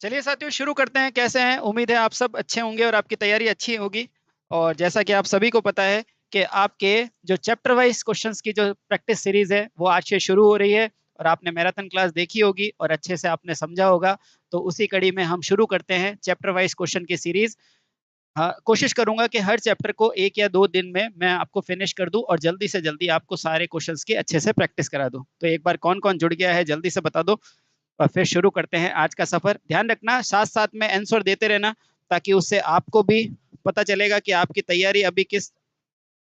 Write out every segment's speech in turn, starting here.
चलिए साथियों शुरू करते हैं। कैसे हैं? उम्मीद है आप सब अच्छे होंगे और आपकी तैयारी अच्छी होगी। और जैसा कि आप सभी को पता है कि आपके जो चैप्टर वाइज क्वेश्चंस की जो प्रैक्टिस सीरीज है वो आज से शुरू हो रही है। और आपने मैराथन क्लास देखी होगी और अच्छे से आपने समझा होगा। तो उसी कड़ी में हम शुरू करते हैं चैप्टर वाइज क्वेश्चन की सीरीज। हाँ, कोशिश करूंगा कि हर चैप्टर को 1 या 2 दिन में मैं आपको फिनिश कर दूं और जल्दी से जल्दी आपको सारे क्वेश्चंस की अच्छे से प्रैक्टिस करा दूं। तो एक बार कौन कौन जुड़ गया है जल्दी से बता दो और फिर शुरू करते हैं आज का सफर। ध्यान रखना साथ साथ में आंसर देते रहना ताकि उससे आपको भी पता चलेगा कि आपकी तैयारी अभी किस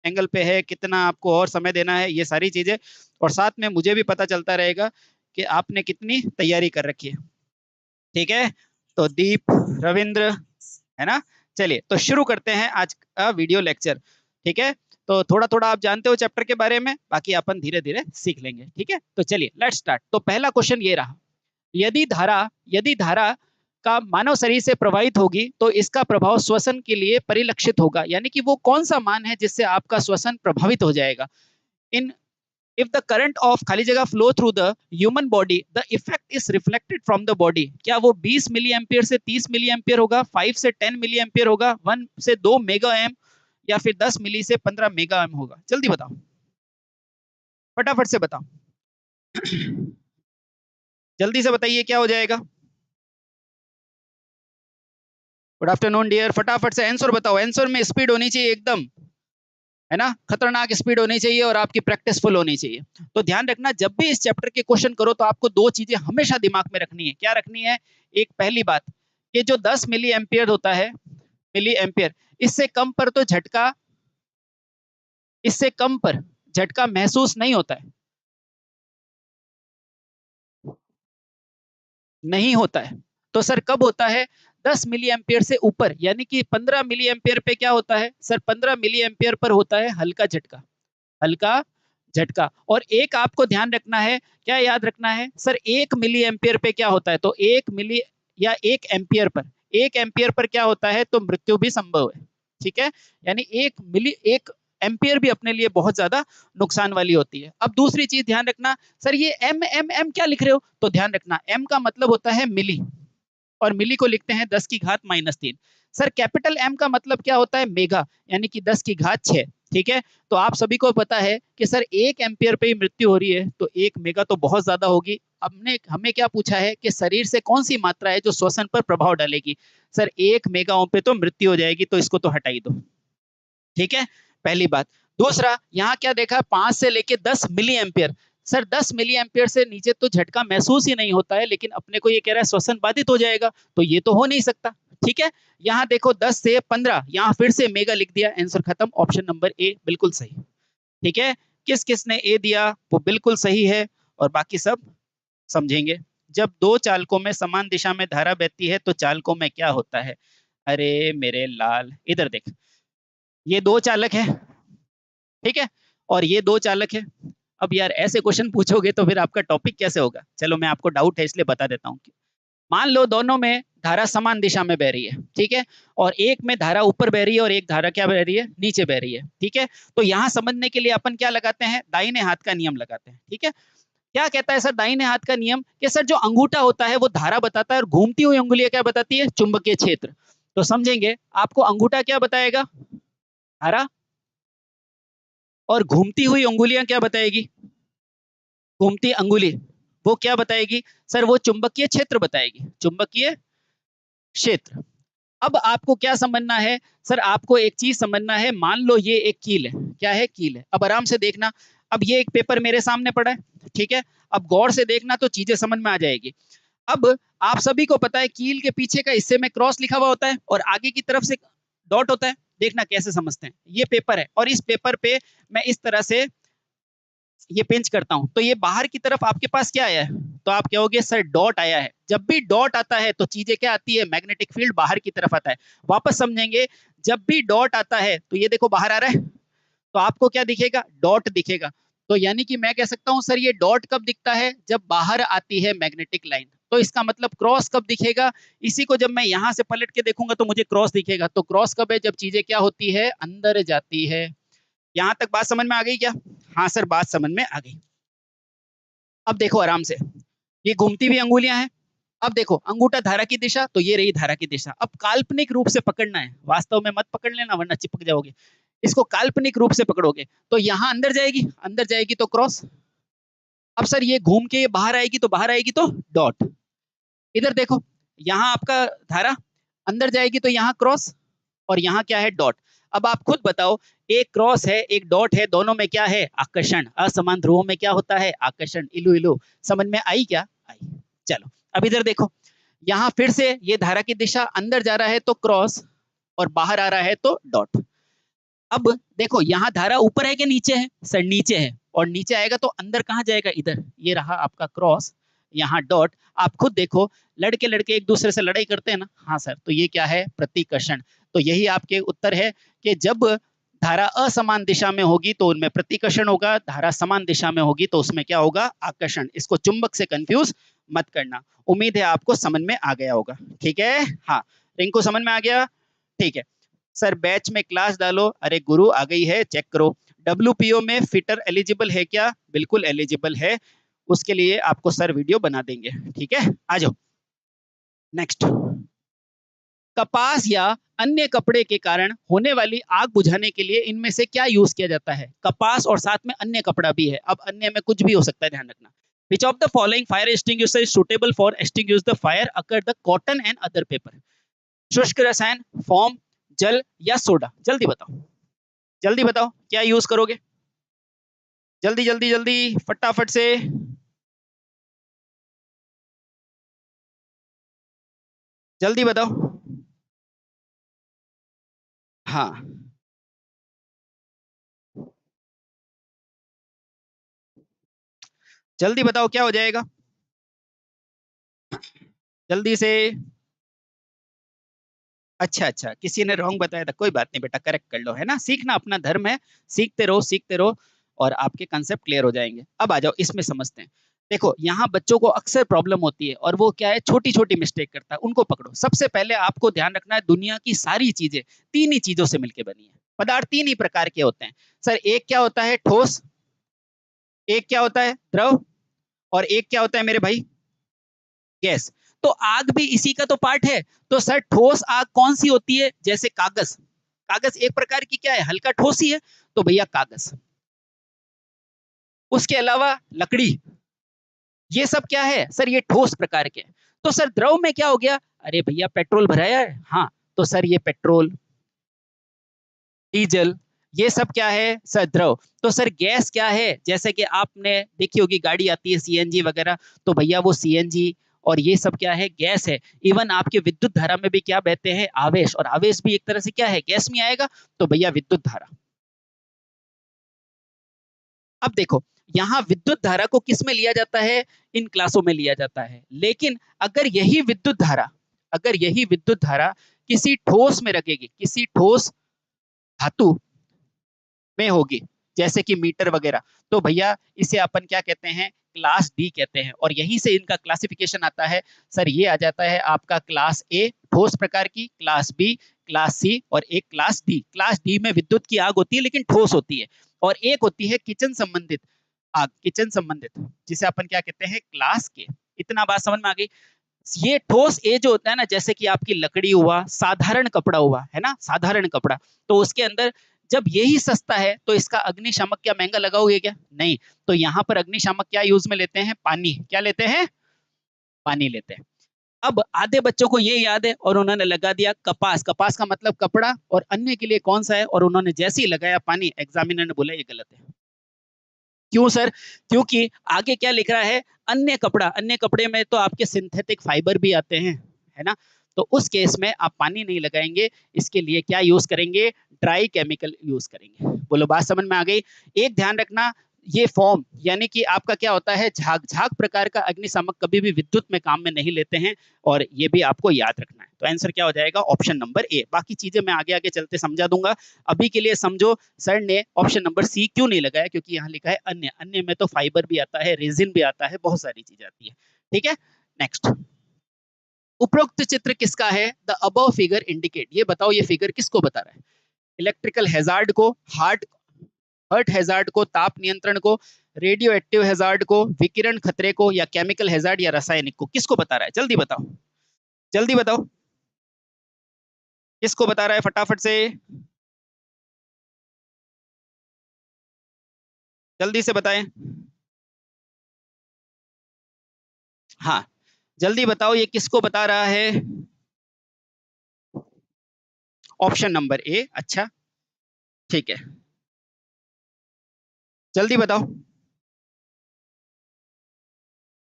एंगल पे है, कितना आपको और समय देना है, ये सारी चीजें। और साथ में मुझे भी पता चलता रहेगा कि आपने कितनी तैयारी कर रखी है। ठीक है, तो दीप, रविंद्र, है ना। चलिए तो शुरू करते हैं आज का वीडियो लेक्चर। ठीक है, तो थोड़ा थोड़ा आप जानते हो चैप्टर के बारे में, बाकी अपन धीरे धीरे सीख लेंगे। ठीक है, तो चलिए लेट्स स्टार्ट। तो पहला क्वेश्चन ये रहा, यदि धारा का मानव शरीर से प्रवाहित होगी तो इसका प्रभाव श्वसन के लिए परिलक्षित होगा। यानी कि वो कौन सा मान है जिससे आपका श्वसन प्रभावित हो जाएगा। In if the current of खाली जगह flow through the human body the effect is reflected from the body. क्या वो 20 मिली एम्पियर से 30 मिली एम्पियर होगा, 5 से 10 मिली एम्पियर होगा, 1 से 2 मेगा एम, या फिर 10 मिली से 15 मेगा एम होगा। जल्दी बताओ, फटाफट से बताओ। जल्दी से बताइए क्या हो जाएगा। गुड आफ्टरनून डियर, फटाफट से आंसर बताओ। आंसर में स्पीड होनी चाहिए एकदम, है ना, खतरनाक स्पीड होनी चाहिए और आपकी प्रैक्टिस फुल होनी चाहिए। तो ध्यान रखना जब भी इस चैप्टर के क्वेश्चन करो तो आपको दो चीजें हमेशा दिमाग में रखनी है। क्या रखनी है? एक पहली बात कि जो 10 मिली एम्पियर होता है, मिली एम्पियर, इससे कम पर तो झटका, इससे कम पर झटका महसूस नहीं होता है, नहीं होता है। तो सर कब होता है? 10 मिली एम्पियर से ऊपर, यानी कि 15 मिली एम्पियर पे क्या होता है सर? 15 मिली एम्पियर पर होता है हल्का झटका, हल्का झटका। और एक आपको ध्यान रखना है, क्या याद रखना है सर? 1 मिली एम्पियर पे क्या होता है? तो 1 मिली या 1 एम्पियर पर, 1 एम्पियर पर क्या होता है? तो मृत्यु भी संभव है। ठीक है, यानी 1 एम्पियर भी अपने लिए बहुत ज्यादा नुकसान वाली होती है। अब दूसरी चीज ध्यान रखना, सर ये एम एम एम क्या लिख रहे हो? तो ध्यान रखना एम का मतलब होता है मिली, और मिली को लिखते हैं 10 की घात -3। सर कैपिटल एम का मतलब क्या होता है? मेगा, यानी कि 10 की घात 6। ठीक है, तो आप सभी को पता है कि सर 1 एम्पियर पे ही मृत्यु हो रही है तो 1 मेगा तो बहुत ज्यादा होगी। हमने हमें क्या पूछा है कि शरीर से कौन सी मात्रा है जो श्वसन पर प्रभाव डालेगी। सर 1 मेगा ओम पे तो मृत्यु हो जाएगी, तो इसको तो हटा ही दो। ठीक है, पहली बात। दूसरा, यहाँ क्या देखा? 5 से लेके 10 milliampere. Sir 10 milliampere से नीचे तो झटका महसूस ही नहीं होता है, लेकिन अपने को ये कह रहा है श्वसन बाधित हो जाएगा, तो ये तो हो नहीं सकता। ठीक है, यहाँ देखो 10 से 15, यहाँ फिर से मेगा लिख दिया, आंसर खत्म। ऑप्शन नंबर ए बिल्कुल सही। ठीक है, किस किस ने ए दिया वो बिल्कुल सही है, और बाकी सब समझेंगे। जब दो चालकों में समान दिशा में धारा बहती है तो चालकों में क्या होता है? अरे मेरे लाल, इधर देख, ये दो चालक है, ठीक है, और ये दो चालक है। अब यार ऐसे क्वेश्चन पूछोगे तो फिर आपका टॉपिक कैसे होगा? चलो मैं आपको डाउट है इसलिए बता देता हूँ। मान लो दोनों में धारा समान दिशा में बह रही है, ठीक है, और एक में धारा ऊपर बह रही है और एक धारा क्या बह रही है? नीचे बह रही है। ठीक है, तो यहाँ समझने के लिए अपन क्या लगाते हैं? दाहिने हाथ का नियम लगाते हैं। ठीक है, क्या कहता है सर दाहिने हाथ का नियम? कि सर जो अंगूठा होता है वो धारा बताता है और घूमती हुई उंगलियां क्या बताती है? चुंबकीय क्षेत्र। तो समझेंगे, आपको अंगूठा क्या बताएगा? धारा, और घूमती हुई उंगलियां क्या बताएगी? घूमती अंगुली वो क्या बताएगी? सर वो चुंबकीय क्षेत्र बताएगी, चुंबकीय क्षेत्र। अब आपको क्या समझना है? सर आपको एक चीज समझना है, मान लो ये एक कील है। क्या है? कील है। अब आराम से देखना, अब ये एक पेपर मेरे सामने पड़ा है, ठीक है, अब गौर से देखना तो चीजें समझ में आ जाएगी। अब आप सभी को पता है कील के पीछे का हिस्से में क्रॉस लिखा हुआ होता है और आगे की तरफ से डॉट होता है। देखना कैसे समझते हैं। ये पेपर है और इस पेपर पे मैं इस तरह से ये पिंच करता हूं तो ये बाहर की तरफ आपके पास क्या आया है? तो आप कहोगे सर डॉट आया है। जब भी डॉट आता है तो चीजें क्या आती है? मैग्नेटिक फील्ड बाहर की तरफ आता है। वापस समझेंगे, जब भी डॉट आता है तो ये देखो बाहर आ रहा है, तो आपको क्या दिखेगा? डॉट दिखेगा। तो यानी कि मैं कह सकता हूं सर ये डॉट कब दिखता है? जब बाहर आती है मैग्नेटिक लाइन। तो इसका मतलब क्रॉस कब दिखेगा? इसी को जब मैं यहां से पलट के देखूंगा तो मुझे क्रॉस दिखेगा। तो क्रॉस कब है? जब चीजें क्या होती है? अंदर जाती है। यहां तक बात समझ में आ गई क्या? हाँ सर बात समझ में आ गई। अब देखो आराम से, ये घूमती हुई अंगुलियां हैं। अब देखो अंगूठा धारा की दिशा, तो ये रही धारा की दिशा। अब काल्पनिक रूप से पकड़ना है, वास्तव में मत पकड़ लेना वरना चिपक जाओगे। इसको काल्पनिक रूप से पकड़ोगे तो यहाँ अंदर जाएगी तो क्रॉस। अब सर ये घूम के बाहर आएगी तो डॉट। इधर देखो, यहाँ आपका धारा अंदर जाएगी तो यहाँ क्रॉस, और यहाँ क्या है, डॉट। अब आप खुद बताओ, एक क्रॉस है एक डॉट है, दोनों में क्या है, आकर्षण। असमान ध्रुवों में क्या होता है, आकर्षण। इलू इलू समझ में आई क्या, आई। चलो अब इधर देखो, यहाँ फिर से ये धारा की दिशा, अंदर जा रहा है तो क्रॉस और बाहर आ रहा है तो डॉट। अब देखो यहाँ धारा ऊपर है कि नीचे है, सर नीचे है, और नीचे आएगा तो अंदर कहाँ जाएगा, इधर। ये रहा आपका क्रॉस, यहाँ डॉट। आप खुद देखो, लड़के लड़के एक दूसरे से लड़ाई करते हैं ना, हाँ सर, तो ये क्या है, प्रतिकर्षण। तो यही आपके उत्तर है कि जब धारा असमान दिशा में होगी तो उनमें प्रतिकर्षण होगा, धारा समान दिशा में होगी तो उसमें क्या होगा, आकर्षण। इसको चुंबक से कंफ्यूज मत करना। उम्मीद है आपको समझ में आ गया होगा, ठीक है। हाँ रिंकू समझ में आ गया, ठीक है। सर बैच में क्लास डालो, अरे गुरु आ गई है, चेक करो। WPO में फिटर एलिजिबल है क्या, बिल्कुल एलिजिबल है, उसके लिए आपको सर वीडियो बना देंगे, ठीक है। आ जाओ नेक्स्ट। कपास या अन्य कपड़े के कारण होने वाली आग बुझाने के लिए इनमें से क्या यूज किया जाता है। कपास और साथ में अन्य कपड़ा भी है, अब अन्य में कुछ भी हो सकता है, ध्यान रखना। Which of the following fire extinguisher is suitable for extinguish the fire occur the cotton and other paper? शुष्क रसायन, फोम, जल या सोडा, जल्दी बताओ, जल्दी बताओ क्या यूज करोगे, जल्दी जल्दी जल्दी फटाफट से, जल्दी बताओ। हाँ जल्दी बताओ क्या हो जाएगा, जल्दी से। अच्छा अच्छा, किसी ने रॉन्ग बताया था, कोई बात नहीं बेटा, करेक्ट कर लो, है ना, सीखना अपना धर्म है, सीखते रहो और आपके कंसेप्ट क्लियर हो जाएंगे। अब आ जाओ इसमें समझते हैं। देखो यहाँ बच्चों को अक्सर प्रॉब्लम होती है और वो क्या है, छोटी छोटी मिस्टेक करता है, उनको पकड़ो। सबसे पहले आपको ध्यान रखना है, दुनिया की सारी चीजें तीन ही चीजों से मिलकर बनी है। पदार्थ तीन ही प्रकार के होते हैं सर, एक क्या होता है ठोस, एक क्या होता है द्रव, और एक क्या होता है मेरे भाई, गैस। तो आग भी इसी का तो पार्ट है। तो सर ठोस आग कौन सी होती है, जैसे कागज, कागज एक प्रकार की क्या है, हल्का ठोस ही है, तो भैया कागज। उसके अलावा लकड़ी, ये सब क्या है सर, ये ठोस प्रकार के। तो सर द्रव में क्या हो गया, अरे भैया पेट्रोल भराया है, हाँ, तो सर ये पेट्रोल, डीजल, ये सब क्या है सर द्रव। तो सर गैस क्या है, जैसे कि आपने देखी होगी गाड़ी आती है CNG वगैरह, तो भैया वो CNG और ये सब क्या है, गैस है। इवन आपके विद्युत धारा में भी क्या बहते हैं, आवेश, और आवेश भी एक तरह से क्या है, गैस में आएगा, तो भैया विद्युत धारा। अब देखो यहाँ विद्युत धारा को किस में लिया जाता है, इन क्लासों में लिया जाता है। लेकिन अगर यही विद्युत धारा, अगर यही विद्युत धारा किसी ठोस में रखेगी, किसी ठोस धातु में होगी, जैसे कि मीटर वगैरह, तो भैया इसे अपन क्या कहते हैं, क्लास डी कहते हैं। और यहीं से इनका क्लासिफिकेशन आता है सर, ये आ जाता है आपका क्लास ए ठोस प्रकार की, क्लास बी, क्लास सी, और एक क्लास डी। क्लास डी में विद्युत की आग होती है लेकिन ठोस होती है, और एक होती है किचन संबंधित आग, किचन संबंधित, जिसे अपन क्या कहते हैं, क्लास के। इतना बात समझ में आ गई। ये ठोस ए जो होता है ना, जैसे कि आपकी लकड़ी हुआ, साधारण कपड़ा हुआ, है ना, साधारण कपड़ा, तो उसके अंदर जब यही सस्ता है तो इसका अग्निशामक क्या महंगा लगाओगे क्या, नहीं। तो यहाँ पर अग्निशामक क्या यूज में लेते हैं, पानी, क्या लेते हैं, पानी लेते हैं। अब आधे बच्चों को ये याद है और उन्होंने लगा दिया कपास, कपास का मतलब कपड़ा, और अन्य के लिए कौन सा है, और उन्होंने जैसे ही लगाया पानी, एग्जामिनर ने बोला ये गलत है। क्यों सर, क्योंकि आगे क्या लिख रहा है, अन्य कपड़ा, अन्य कपड़े में तो आपके सिंथेटिक फाइबर भी आते हैं, है ना। तो उस केस में आप पानी नहीं लगाएंगे, इसके लिए क्या यूज करेंगे, ड्राई केमिकल यूज करेंगे। बोलो बात समझ में आ गई। एक ध्यान रखना, ये फॉर्म यानी कि आपका क्या होता है, झाग, झाग प्रकार का अग्निशामक कभी भी विद्युत में काम में नहीं लेते हैं, और ये भी आपको याद रखना है। तो आंसर क्या हो जाएगा, ऑप्शन नंबर ए। बाकी चीजें मैं आगे आगे चलते समझा दूंगा, अभी के लिए समझो सर ने ऑप्शन नंबर सी क्यों नहीं लगाया, क्योंकि यहाँ लिखा है अन्य, अन्य में तो फाइबर भी आता है, रेजिन भी आता है, बहुत सारी चीजें आती है, ठीक है। नेक्स्ट, उपरोक्त चित्र किसका है, द अबव फिगर इंडिकेट, ये बताओ ये फिगर किसको बता रहा है, इलेक्ट्रिकल हैजार्ड को, हार्ट हर्ट हैजार्ड को, ताप नियंत्रण को, रेडियो एक्टिव हैजार्ड को, विकिरण खतरे को, या केमिकल हैजार्ड या रासायनिक को? किसको बता रहा है? जल्दी बताओ, जल्दी बताओ, किसको बता रहा है फटाफट से, जल्दी से बताएं। हाँ जल्दी बताओ, ये किसको बता रहा है? Option number A. अच्छा ठीक है, जल्दी बताओ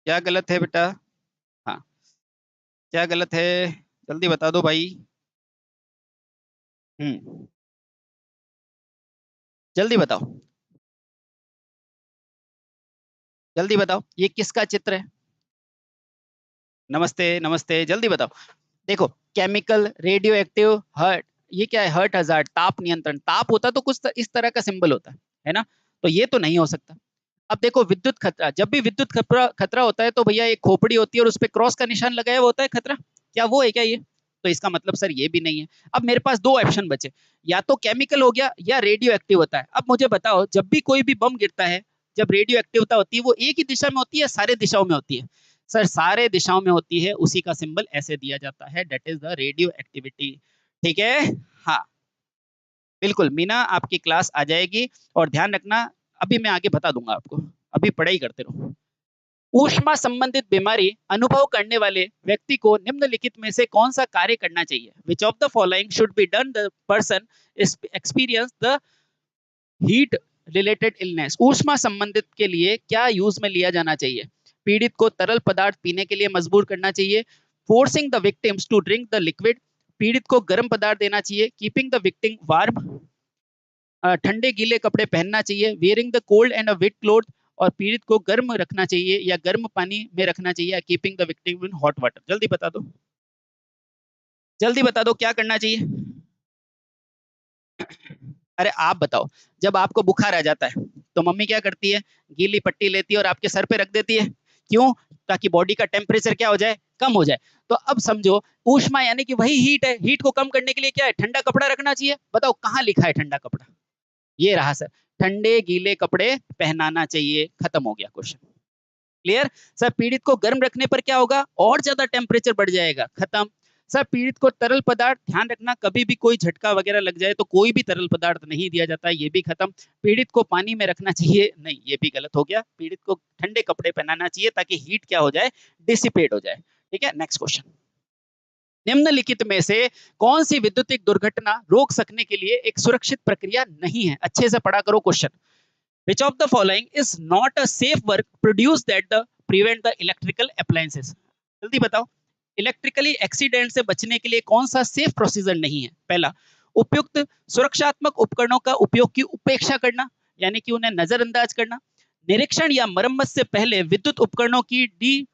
क्या गलत है बेटा। हाँ क्या गलत है, जल्दी बता दो भाई। हम्म, जल्दी बताओ, जल्दी बताओ, ये किसका चित्र है? नमस्ते नमस्ते, जल्दी बताओ। देखो, केमिकल, रेडियो एक्टिव, हर्ट, ये क्या है? हर्ट हजार्ड, ताप नियंत्रण। ताप होता तो कुछ इस तरह का सिंबल होता है ना, तो ये तो नहीं हो सकता। अब देखो, विद्युत खतरा, जब भी विद्युत खतरा खतरा होता है तो भैया एक खोपड़ी होती है और उस पर क्रॉस का निशान लगाया हुआ होता है खतरा, क्या वो है क्या ये? तो इसका मतलब सर ये भी नहीं है। अब मेरे पास दो ऑप्शन बचे, या तो केमिकल हो गया या रेडियो एक्टिव होता है। अब मुझे बताओ, जब भी कोई भी बम गिरता है, जब रेडियो एक्टिवता होती है, वो एक ही दिशा में होती है, सारे दिशाओं में होती है? सर सारे दिशाओं में होती है, उसी का सिंबल ऐसे दिया जाता है, that is the radio activity. ठीक है, हाँ बिल्कुल मीना, आपकी क्लास आ जाएगी। और ध्यान रखना, अभी मैं आगे बता दूंगा आपको, अभी पढ़ाई करते रहो। ऊष्मा संबंधित बीमारी अनुभव करने वाले व्यक्ति को निम्नलिखित में से कौन सा कार्य करना चाहिए? विच of the following should be done the person experience the heat related illness? ऊष्मा संबंधित के लिए क्या यूज में लिया जाना चाहिए? पीड़ित को तरल पदार्थ पीने के लिए मजबूर करना चाहिए, forcing the victims to drink the liquid, पीड़ित को गर्म पदार्थ देना चाहिए, कीपिंग द विक्टिम वार्म, ठंडे गीले कपड़े पहनना चाहिए, wearing the cold and a wet cloth, और पीड़ित को गर्म रखना चाहिए या गर्म पानी में रखना चाहिए, या keeping the victim in hot water? जल्दी बता दो, जल्दी बता दो क्या करना चाहिए। अरे आप बताओ, जब आपको बुखार आ जाता है तो मम्मी क्या करती है? गीली पट्टी लेती है और आपके सर पे रख देती है, क्यों? ताकि बॉडी का टेम्परेचर क्या हो जाए? कम हो जाए। तो अब समझो, ऊष्मा यानी कि वही हीट है, हीट को कम करने के लिए क्या है? ठंडा कपड़ा रखना चाहिए। बताओ कहाँ लिखा है ठंडा कपड़ा? ये रहा सर, ठंडे गीले कपड़े पहनाना चाहिए, खत्म हो गया क्वेश्चन। क्लियर? सर पीड़ित को गर्म रखने पर क्या होगा? और ज्यादा टेम्परेचर बढ़ जाएगा, खत्म। सर पीड़ित को तरल पदार्थ, ध्यान रखना कभी भी कोई झटका वगैरह लग जाए तो कोई भी तरल पदार्थ नहीं दिया जाता है, ये भी खत्म। पीड़ित को पानी में रखना चाहिए, नहीं ये भी गलत हो गया। पीड़ित को ठंडे कपड़े पहनाना चाहिए ताकि हीट क्या हो जाए? डिसिपेट हो जाए। ठीक है, नेक्स्ट क्वेश्चन। निम्नलिखित में से कौन सी विद्युतीय दुर्घटना रोक सकने के लिए एक सुरक्षित प्रक्रिया नहीं है? अच्छे से पढ़ा करो question. Which of the following is not a safe work produced that the prevent the electrical appliances? जल्दी बताओ, इलेक्ट्रिकली एक्सीडेंट से बचने के लिए कौन सा सेफ प्रोसीजर नहीं है? पहला, उपयुक्त सुरक्षात्मक उपकरणों का उपयोग की उपेक्षा करना, यानी कि उन्हें नजरअंदाज करना, निरीक्षण या मरम्मत से पहले विद्युत उपकरणों की डी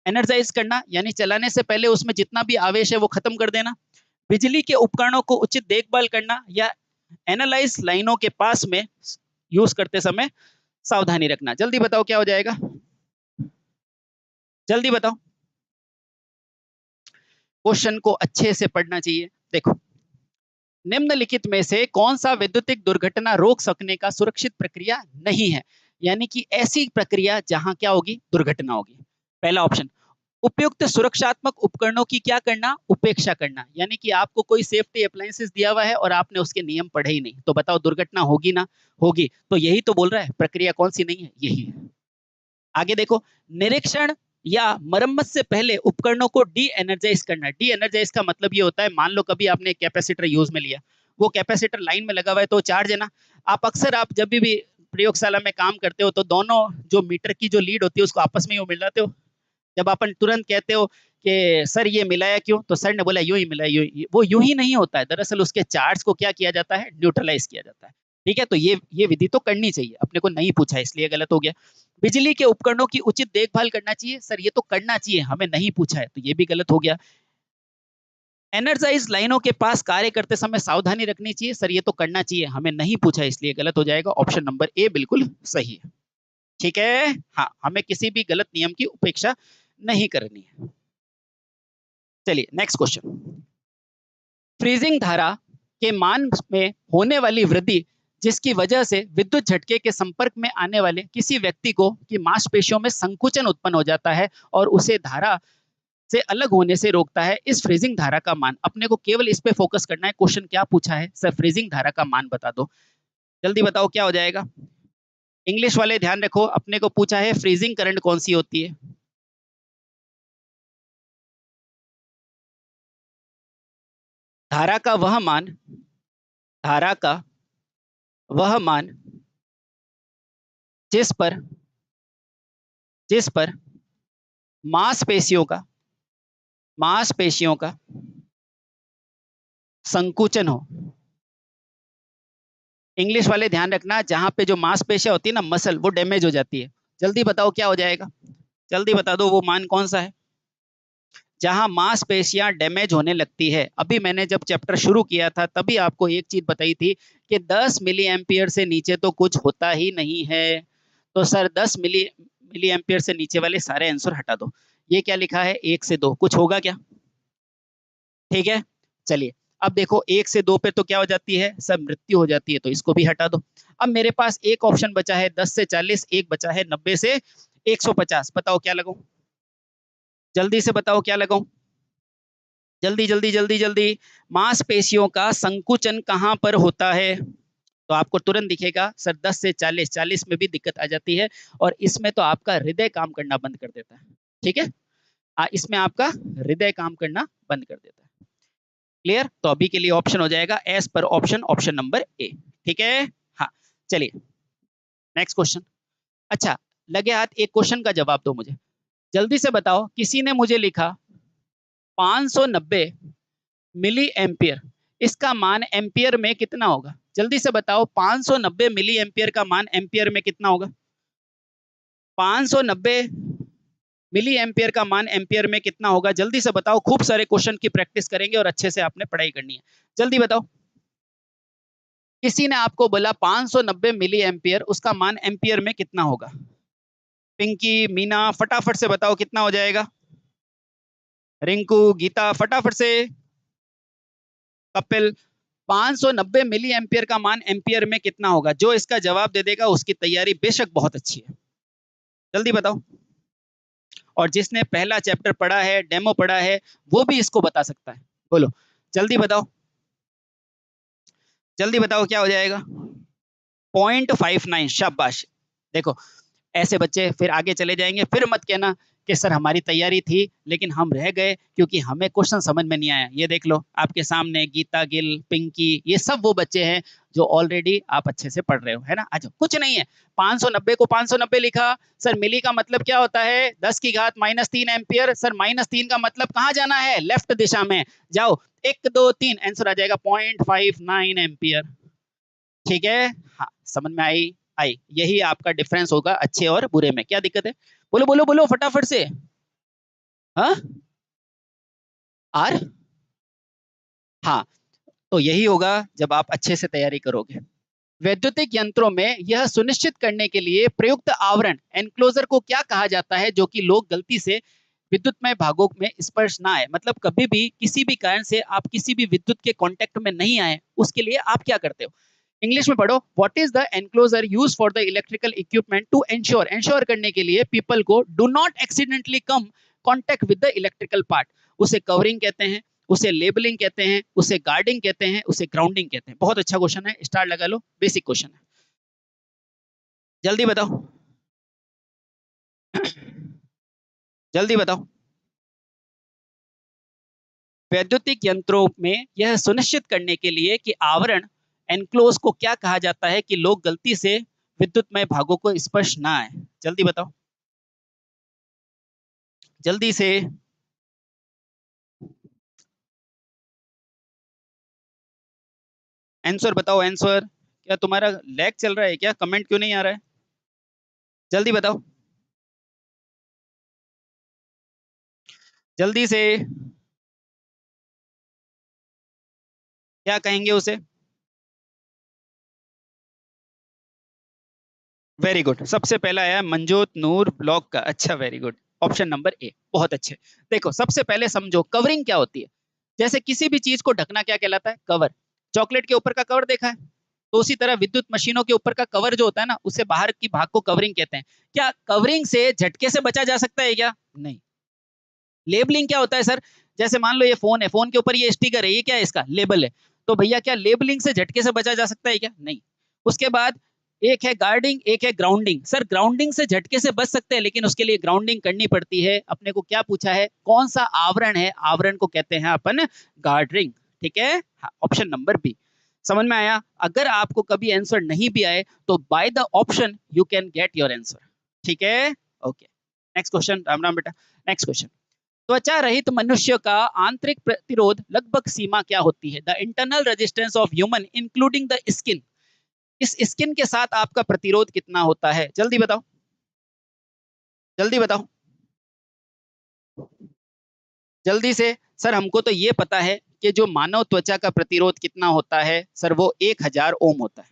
एनर्जाइज करना, यानी चलाने से पहले उसमें जितना भी आवेश है वो खत्म कर देना, बिजली के उपकरणों को उचित देखभाल करना, या एनालाइज लाइनों के पास में यूज करते समय सावधानी रखना। जल्दी बताओ क्या हो जाएगा, जल्दी बताओ। क्वेश्चन को अच्छे से पढ़ना चाहिए। देखो, निम्नलिखित में से कौन सा विद्युतीय दुर्घटना रोक सकने का सुरक्षित प्रक्रिया नहीं है? यानी कि ऐसी प्रक्रिया जहां क्या होगी? दुर्घटना होगी। पहला ऑप्शन, उपयुक्त सुरक्षात्मक उपकरणों की क्या करना? उपेक्षा करना, यानी कि आपको कोई सेफ्टी अप्लायंसेस दिया हुआ है और आपने उसके नियम पढ़े ही नहीं, तो बताओ दुर्घटना होगी ना? होगी। तो यही तो बोल रहा है, प्रक्रिया कौन सी नहीं है? यही है। आगे देखो, निरीक्षण या मरम्मत से पहले उपकरणों को डी एनर्जाइज करना। डी एनर्जाइज का मतलब ये होता है, मान लो कभी आपने कैपेसिटर यूज में लिया, वो कैपेसिटर लाइन में लगा हुआ है तो चार्ज है ना। आप जब भी प्रयोगशाला में काम करते हो तो दोनों जो मीटर की जो लीड होती है उसको आपस में यूं मिलाते हो। जब अपन तुरंत कहते हो कि सर ये मिलाया क्यों, तो सर ने बोला यूं ही मिलाया, वो यूं ही नहीं होता है, दरअसल उसके चार्ज को क्या किया जाता है? न्यूट्रलाइज किया जाता है। ठीक है, तो ये विधि तो करनी चाहिए, अपने को नहीं पूछा इसलिए गलत हो गया। बिजली के उपकरणों की उचित देखभाल करना चाहिए, सर ये तो करना चाहिए, हमें नहीं पूछा है, तो ये भी गलत हो गया। एनर्जाइज लाइनों के पास कार्य करते समय सावधानी रखनी चाहिए, सर ये तो करना चाहिए, हमें नहीं पूछा इसलिए गलत हो जाएगा। ऑप्शन नंबर ए बिल्कुल सही है। ठीक है, हाँ हमें किसी भी गलत नियम की उपेक्षा नहीं करनी है। चलिए नेक्स्ट क्वेश्चन। फ्रीजिंग धारा के मान में होने वाली वृद्धि जिसकी वजह से विद्युत झटके के संपर्क में आने वाले किसी व्यक्ति को की मांसपेशियों में संकुचन उत्पन्न हो जाता है और उसे धारा से अलग होने से रोकता है। इस फ्रीजिंग धारा का मान, अपने को केवल इस पे फोकस करना है। क्वेश्चन क्या पूछा है सर, फ्रीजिंग धारा का मान बता दो। जल्दी बताओ क्या हो जाएगा। इंग्लिश वाले ध्यान रखो, अपने को पूछा है फ्रीजिंग करंट कौन सी होती है। धारा का वह मान, धारा का वह मान जिस पर मांसपेशियों का संकुचन हो। इंग्लिश वाले ध्यान रखना, जहां पे जो मांसपेशियां होती है ना, मसल, वो डैमेज हो जाती है। जल्दी बताओ क्या हो जाएगा, जल्दी बता दो वो मान कौन सा है। जहां मांसपेशियां डैमेज होने लगती है। अभी मैंने जब चैप्टर शुरू किया था तभी आपको एक चीज बताई थी कि 10 मिली एम्पियर से नीचे तो कुछ होता ही नहीं है। तो सर 10 मिली एम्पियर से नीचे वाले सारे आंसर हटा दो। ये क्या लिखा है, 1 से 2, कुछ होगा क्या? ठीक है, चलिए अब देखो 1 से 2 पे तो क्या हो जाती है सर, मृत्यु हो जाती है, तो इसको भी हटा दो। अब मेरे पास एक ऑप्शन बचा है 10 से 40, एक बचा है 90 से 150। बताओ क्या लगाऊं, जल्दी से बताओ क्या लगाऊं, जल्दी जल्दी जल्दी जल्दी। मांसपेशियों का संकुचन कहां पर होता है? तो आपको तुरंत दिखेगा सर 10 से 40, 40 में भी दिक्कत आ जाती है और इसमें तो आपका हृदय काम करना बंद कर देता है। ठीक है, इसमें आपका हृदय काम करना बंद कर देता है। क्लियर? तो अभी के लिए ऑप्शन हो जाएगा एस पर ऑप्शन, ऑप्शन नंबर ए। ठीक है, हाँ चलिए नेक्स्ट क्वेश्चन। अच्छा लगे हाथ, एक क्वेश्चन का जवाब दो मुझे, जल्दी से बताओ। किसी ने मुझे लिखा 590 मिली एम्पियर, इसका मान एम्पियर में कितना होगा? जल्दी से बताओ 590 मिली एम्पियर का मान एम्पियर में कितना होगा? 590 मिली एम्पियर का मान एम्पियर में कितना होगा? जल्दी से बताओ, खूब सारे क्वेश्चन की प्रैक्टिस करेंगे और अच्छे से आपने पढ़ाई करनी है। जल्दी बताओ, किसी ने आपको बोला 590 मिली एम्पियर, उसका मान एम्पियर में कितना होगा? पिंकी, मीना, फटाफट से बताओ कितना हो जाएगा। रिंकू, गीता, फटाफट से। कपिल, 590 मिली एम्पियर का मान एम्पियर में कितना होगा? जो इसका जवाब दे देगा उसकी तैयारी बेशक बहुत अच्छी है। जल्दी बताओ। और जिसने पहला चैप्टर पढ़ा है, डेमो पढ़ा है, वो भी इसको बता सकता है। बोलो जल्दी बताओ, जल्दी बताओ क्या हो जाएगा? 0.59। शाबाश। देखो ऐसे बच्चे फिर आगे चले जाएंगे, फिर मत कहना कि सर हमारी तैयारी थी लेकिन हम रह गए क्योंकि हमें क्वेश्चन समझ में नहीं आया। ये देख लो आपके सामने गीता गिल, पिंकी, ये सब वो बच्चे हैं जो ऑलरेडी आप अच्छे से पढ़ रहे हो, है ना। अच्छा कुछ नहीं है, 590 को 590 लिखा। सर मिली का मतलब क्या होता है? 10 की घात -3 एम्पियर। सर -3 का मतलब कहाँ जाना है? लेफ्ट दिशा में जाओ। 1 2 3 आंसर आ जाएगा 0.59 एम्पियर। ठीक है, हाँ समझ में आई? आई, यही आपका डिफरेंस होगा अच्छे और बुरे में। क्या दिक्कत है? बोलो बोलो बोलो फटाफट से। हाँ आर, हाँ तो यही होगा जब आप अच्छे से तैयारी करोगे। वैद्युतिक यंत्रों में यह सुनिश्चित करने के लिए प्रयुक्त आवरण एनक्लोजर को क्या कहा जाता है जो कि लोग गलती से विद्युतमय भागों में स्पर्श ना आए? मतलब कभी भी किसी भी कारण से आप किसी भी विद्युत के कांटेक्ट में नहीं आए, उसके लिए आप क्या करते हो? इंग्लिश में पढ़ो। What is the enclosure use for the electrical equipment to ensure, ensure करने के लिए पीपल को do not accidentally come contact with the electrical part. उसे कवरिंग कहते हैं, उसे लेबलिंग कहते हैं, उसे गार्डिंग कहते हैं, उसे ग्राउंडिंग कहते हैं। बहुत अच्छा क्वेश्चन है, स्टार लगा लो, बेसिक क्वेश्चन है। जल्दी बताओ जल्दी बताओ। वैद्युतिक यंत्रों में यह सुनिश्चित करने के लिए कि आवरण एनक्लोज को क्या कहा जाता है कि लोग गलती से विद्युतमय भागों को स्पर्श ना आए? जल्दी बताओ जल्दी से। आंसर बताओ आंसर। क्या तुम्हारा लैग चल रहा है क्या? कमेंट क्यों नहीं आ रहा है? जल्दी बताओ जल्दी से। क्या कहेंगे उसे? वेरी गुड, सबसे पहला आया मंजोत नूर ब्लॉक का। अच्छा very good, option number A, बहुत अच्छे। देखो सबसे पहले समझो कवरिंग क्या होती है। जैसे किसी भी चीज को ढकना क्या कहलाता है? कवर। चॉकलेट के ऊपर का कवर देखा है? तो उसी तरह विद्युत मशीनों के ऊपर का कवर जो होता है ना, उससे बाहर की भाग को कवरिंग कहते हैं। क्या कवरिंग से झटके से बचा जा सकता है क्या? नहीं। लेबलिंग क्या होता है सर? जैसे मान लो ये फोन है, फोन के ऊपर ये स्टिकर है, ये क्या है? इसका लेबल है। तो भैया क्या लेबलिंग से झटके से बचा जा सकता है क्या? नहीं। उसके बाद एक है गार्डिंग, एक है ग्राउंडिंग। सर ग्राउंडिंग से झटके से बच सकते हैं, लेकिन उसके लिए ग्राउंडिंग करनी पड़ती है। अपने को क्या पूछा है? कौन सा आवरण है? आवरण को कहते हैं अपन गार्डरिंग। ठीक है, हाँ, ऑप्शन नंबर बी। समझ में आया? अगर आपको कभी आंसर नहीं भी आए तो by the option you can get your answer. ठीक है, okay. Next question. Ram Ram बेटा। Next question. त्वचा रहित मनुष्य का आंतरिक प्रतिरोध लगभग सीमा क्या होती है? The internal resistance of human including the skin. इस स्किन के साथ आपका प्रतिरोध कितना होता है? जल्दी बताओ, जल्दी बताओ, जल्दी से। सर हमको तो ये पता है कि जो मानव त्वचा का प्रतिरोध कितना होता है सर, वो 1000 ओम होता है।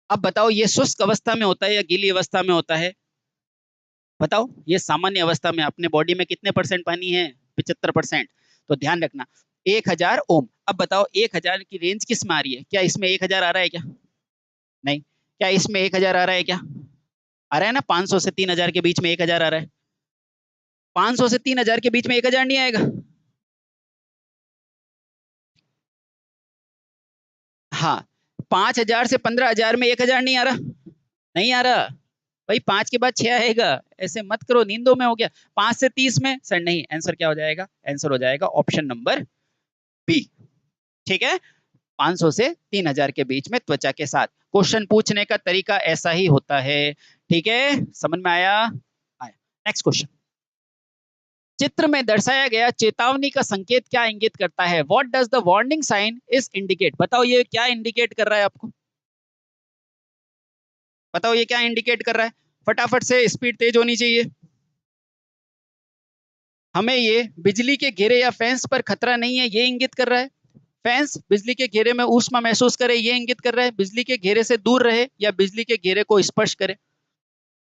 अब बताओ ये शुष्क अवस्था में होता है या गीली अवस्था में होता है? बताओ, ये सामान्य अवस्था में अपने बॉडी में कितने परसेंट पानी है? 75%। तो ध्यान रखना 1000 ओम। अब बताओ 1000 की रेंज किस में आ रही है? क्या इसमें 1000 आ रहा है क्या? नहीं। क्या इसमें 1000 आ रहा है क्या? आ रहा है ना? 500 से 3000 के बीच में 1000 आ रहा है। 500 से 3000 के बीच में 1000 नहीं आएगा? हाँ। 5000 से 15000 में 1000 नहीं आ रहा? नहीं आ रहा भाई। 5 के बाद 6 आएगा। ऐसे मत करो, नींदों में हो गया। 5 से 30 में सर नहीं। आंसर क्या हो जाएगा? आंसर हो जाएगा ऑप्शन नंबर बी। ठीक है, 500 से 3000 के बीच में त्वचा के साथ। क्वेश्चन पूछने का तरीका ऐसा ही होता है। ठीक है, समझ में आया? आया। Next question. चित्र में दर्शाया गया चेतावनी का संकेत क्या इंगित करता है? What does the warning sign is indicate? बताओ ये क्या इंडिकेट कर रहा है आपको? बताओ ये क्या इंडिकेट कर रहा है? फटाफट से, स्पीड तेज होनी चाहिए। हमें ये बिजली के घेरे या फैंस पर खतरा नहीं है ये इंगित कर रहा है। फैंस बिजली के घेरे में ऊष्मा महसूस करे ये इंगित कर रहा है। बिजली के घेरे से दूर रहे या बिजली के घेरे को स्पर्श करे?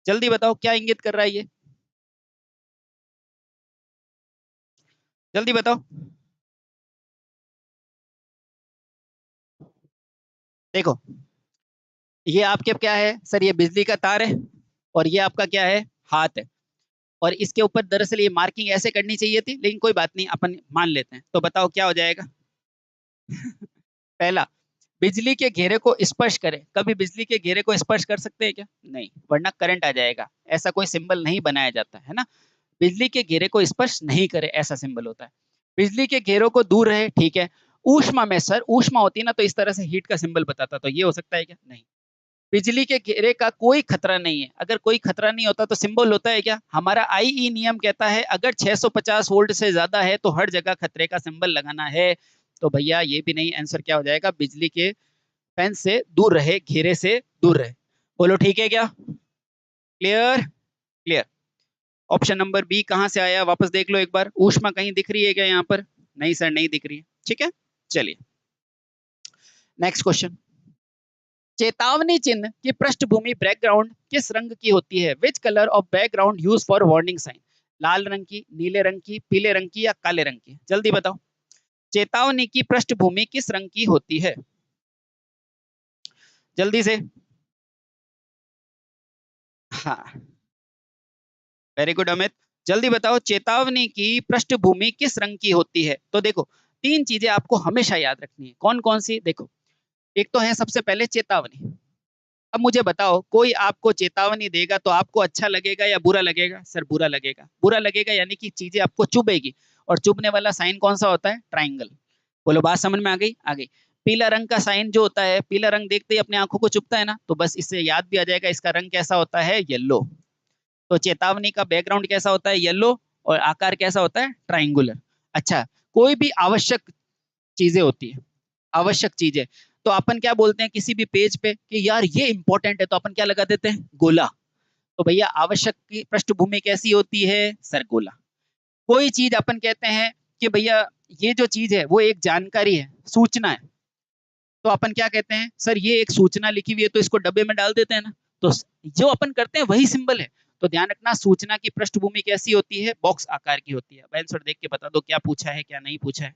जल्दी बताओ क्या इंगित कर रहा है ये? जल्दी बताओ। देखो, ये आपके क्या है सर? ये बिजली का तार है और ये आपका क्या है? हाथ है। और इसके ऊपर दरअसल ये मार्किंग ऐसे करनी चाहिए थी, लेकिन कोई बात नहीं, अपन मान लेते हैं। तो बताओ क्या हो जाएगा? पहला, बिजली के घेरे को स्पर्श करे। कभी बिजली के घेरे को स्पर्श कर सकते हैं क्या? नहीं, वरना करंट आ जाएगा। ऐसा कोई सिंबल नहीं बनाया जाता है ना। बिजली के घेरे को स्पर्श नहीं करे ऐसा सिंबल होता है। बिजली के घेरों को दूर रहे, ठीक है। ऊष्मा में सर, ऊष्मा होती है ना, तो इस तरह से हीट का सिंबल बताता, तो ये हो सकता है क्या? नहीं। बिजली के घेरे का कोई खतरा नहीं है। अगर कोई खतरा नहीं होता तो सिंबल होता है क्या? हमारा आईई नियम कहता है अगर 650 वोल्ट से ज्यादा है तो हर जगह खतरे का सिंबल लगाना है। तो भैया ये भी नहीं। आंसर क्या हो जाएगा? बिजली के फैन से दूर रहे, घेरे से दूर रहे। बोलो ठीक है क्या? Clear? Clear. Option number B कहां से आया? वापस देख लो एक बार। ऊष्मा कहीं दिख रही है क्या यहाँ पर? नहीं सर, नहीं दिख रही है। ठीक है, चलिए नेक्स्ट क्वेश्चन। चेतावनी चिन्ह की पृष्ठभूमि बैकग्राउंड किस रंग की होती है? Which colour of background use for warning sign? लाल रंग की, नीले रंग की, पीले रंग की या काले रंग की? जल्दी बताओ। चेतावनी की पृष्ठभूमि किस रंग की होती है? जल्दी से। हाँ, वेरी गुड अमित। जल्दी बताओ, चेतावनी की पृष्ठभूमि किस रंग की होती है? तो देखो, तीन चीजें आपको हमेशा याद रखनी है। कौन कौन सी? देखो, एक तो है सबसे पहले चेतावनी। अब मुझे बताओ, कोई आपको चेतावनी देगा तो आपको अच्छा लगेगा या बुरा लगेगा? सर बुरा लगेगा। बुरा लगेगा यानी कि चीजें आपको चुभेगी। और चुभने वाला साइन कौन सा होता है? ट्राइंगल। बोलो बात समझ में आ गई? आ गई। पीला रंग का साइन जो होता है, पीला रंग देखते ही अपने आंखों को चुभता है ना, तो बस इससे याद भी आ जाएगा इसका रंग कैसा होता है? येलो। तो चेतावनी का बैकग्राउंड कैसा होता है? येलो। और आकार कैसा होता है? ट्राइंगुलर। अच्छा, कोई भी आवश्यक चीजें होती है, आवश्यक चीजें, तो अपन क्या बोलते हैं किसी भी पेज पे कि यार ये इंपॉर्टेंट है, तो अपन क्या लगा देते हैं? गोला। तो भैया आवश्यक की पृष्ठभूमि कैसी होती है? सर गोला। कोई चीज अपन कहते हैं कि भैया ये जो चीज है वो एक जानकारी है, सूचना है, तो अपन क्या कहते हैं? सर ये एक सूचना लिखी हुई है तो इसको डब्बे में डाल देते हैं ना। तो जो अपन करते हैं वही सिंबल है। तो ध्यान रखना, सूचना की पृष्ठभूमि कैसी होती है? बॉक्स आकार की होती है। आंसर देख के बता दो क्या पूछा है क्या नहीं पूछा है।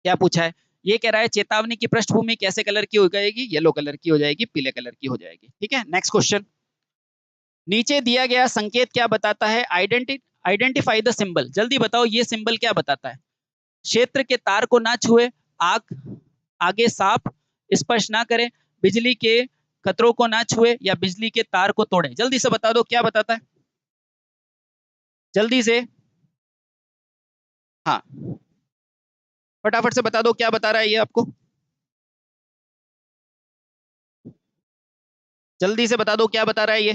क्या पूछा है? ये कह रहा है चेतावनी की पृष्ठभूमि कैसे कलर की हो जाएगी? येलो कलर की हो जाएगी, पीले कलर की हो जाएगी। ठीक है, नेक्स्ट क्वेश्चन। नीचे दिया गया संकेत क्या बताता है? Identify the symbol. जल्दी बताओ ये सिंबल क्या बताता है? क्षेत्र के तार को ना छुए, आग आगे सांप, स्पर्श ना करें, बिजली के खतरों को ना छुए या बिजली के तार को तोड़े। जल्दी से बता दो क्या बताता है, जल्दी से। हाँ, फटाफट से बता दो क्या बता रहा है ये आपको, जल्दी से बता दो क्या बता रहा है ये।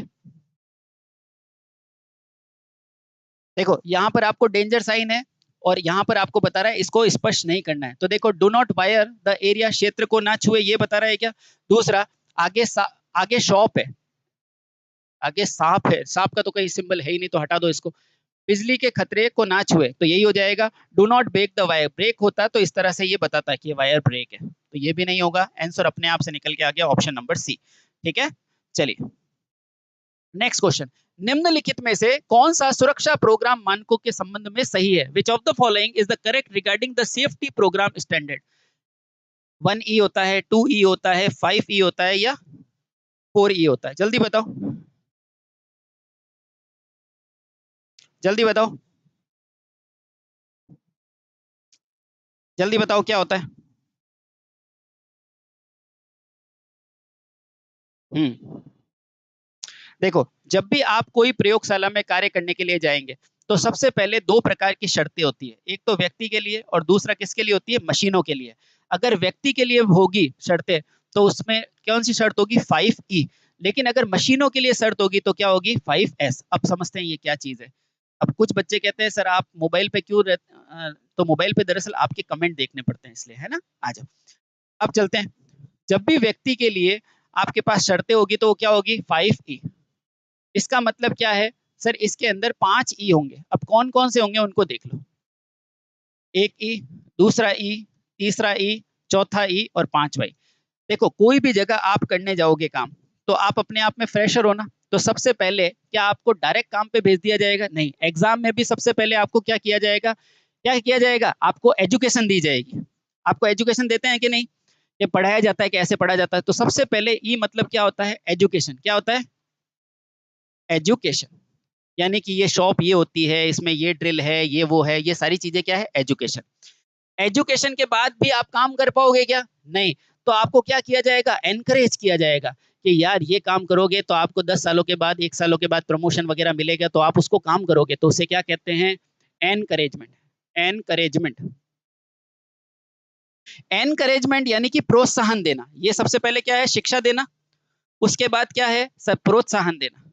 देखो यहाँ पर आपको डेंजर साइन है और यहाँ पर आपको बता रहा है इसको स्पर्श नहीं करना है। तो देखो do not wire the area, क्षेत्र को ना छुए, ये बता रहा है क्या? दूसरा, आगे आगे शॉप है, आगे सांप है, सांप का तो कहीं सिंबल है ही नहीं तो हटा दो इसको। बिजली के खतरे को ना छुए, तो यही हो जाएगा। Do not break the wire, break होता तो इस तरह से ये बताता है कि वायर ब्रेक है, तो ये भी नहीं होगा। आंसर अपने आप से निकल के आ गया ऑप्शन नंबर सी। ठीक है, चलिए नेक्स्ट क्वेश्चन। निम्नलिखित में से कौन सा सुरक्षा प्रोग्राम मानकों के संबंध में सही है? Which of the following is the correct regarding the safety program standard? 1E होता है, 2E होता है, 5E होता है या 4E होता है? जल्दी बताओ, जल्दी बताओ, जल्दी बताओ क्या होता है? हम्म, देखो जब भी आप कोई प्रयोगशाला में कार्य करने के लिए जाएंगे तो सबसे पहले दो प्रकार की शर्तें होती है, एक तो व्यक्ति के लिए और दूसरा किसके लिए होती है? मशीनों के लिए। अगर व्यक्ति के लिए होगी शर्तें तो उसमें कौन सी शर्त होगी? 5E। लेकिन अगर मशीनों के लिए शर्त होगी तो क्या होगी? 5S। अब समझते हैं ये क्या चीज है। अब कुछ बच्चे कहते हैं सर आप मोबाइल पे क्यों तो मोबाइल पे दरअसल आपके कमेंट देखने पड़ते हैं इसलिए, है ना। आ जाओ, अब चलते हैं। जब भी व्यक्ति के लिए आपके पास शर्तें होगी तो वो क्या होगी? 5E। इसका मतलब क्या है? सर इसके अंदर 5E होंगे। अब कौन कौन से होंगे उनको देख लो। एक ई, दूसरा ई, तीसरा ई, चौथा ई और पांचवा ई। देखो कोई भी जगह आप करने जाओगे काम तो आप अपने आप में फ्रेशर हो ना, तो सबसे पहले क्या आपको डायरेक्ट काम पे भेज दिया जाएगा? नहीं, एग्जाम में भी सबसे पहले आपको क्या किया जाएगा? क्या किया जाएगा? आपको एजुकेशन दी जाएगी। आपको एजुकेशन देते हैं कि नहीं? ये पढ़ाया जाता है कि ऐसे पढ़ा जाता है? तो सबसे पहले ई मतलब क्या होता है? एजुकेशन। क्या होता है? एजुकेशन। यानी कि ये शॉप ये होती है, इसमें ये ड्रिल है, ये वो है, ये सारी चीजें क्या है? एजुकेशन। एजुकेशन के बाद भी आप काम कर पाओगे क्या? नहीं। तो आपको क्या किया जाएगा? एनकरेज किया जाएगा कि यार ये काम करोगे तो आपको 10 सालों के बाद, 1 सालों के बाद प्रमोशन वगैरह मिलेगा, तो आप उसको काम करोगे, तो उसे क्या कहते हैं? एनकरेजमेंट। एनकरेजमेंट। एनकरेजमेंट यानी कि प्रोत्साहन देना। ये सबसे पहले क्या है? शिक्षा देना। उसके बाद क्या है? सब प्रोत्साहन देना।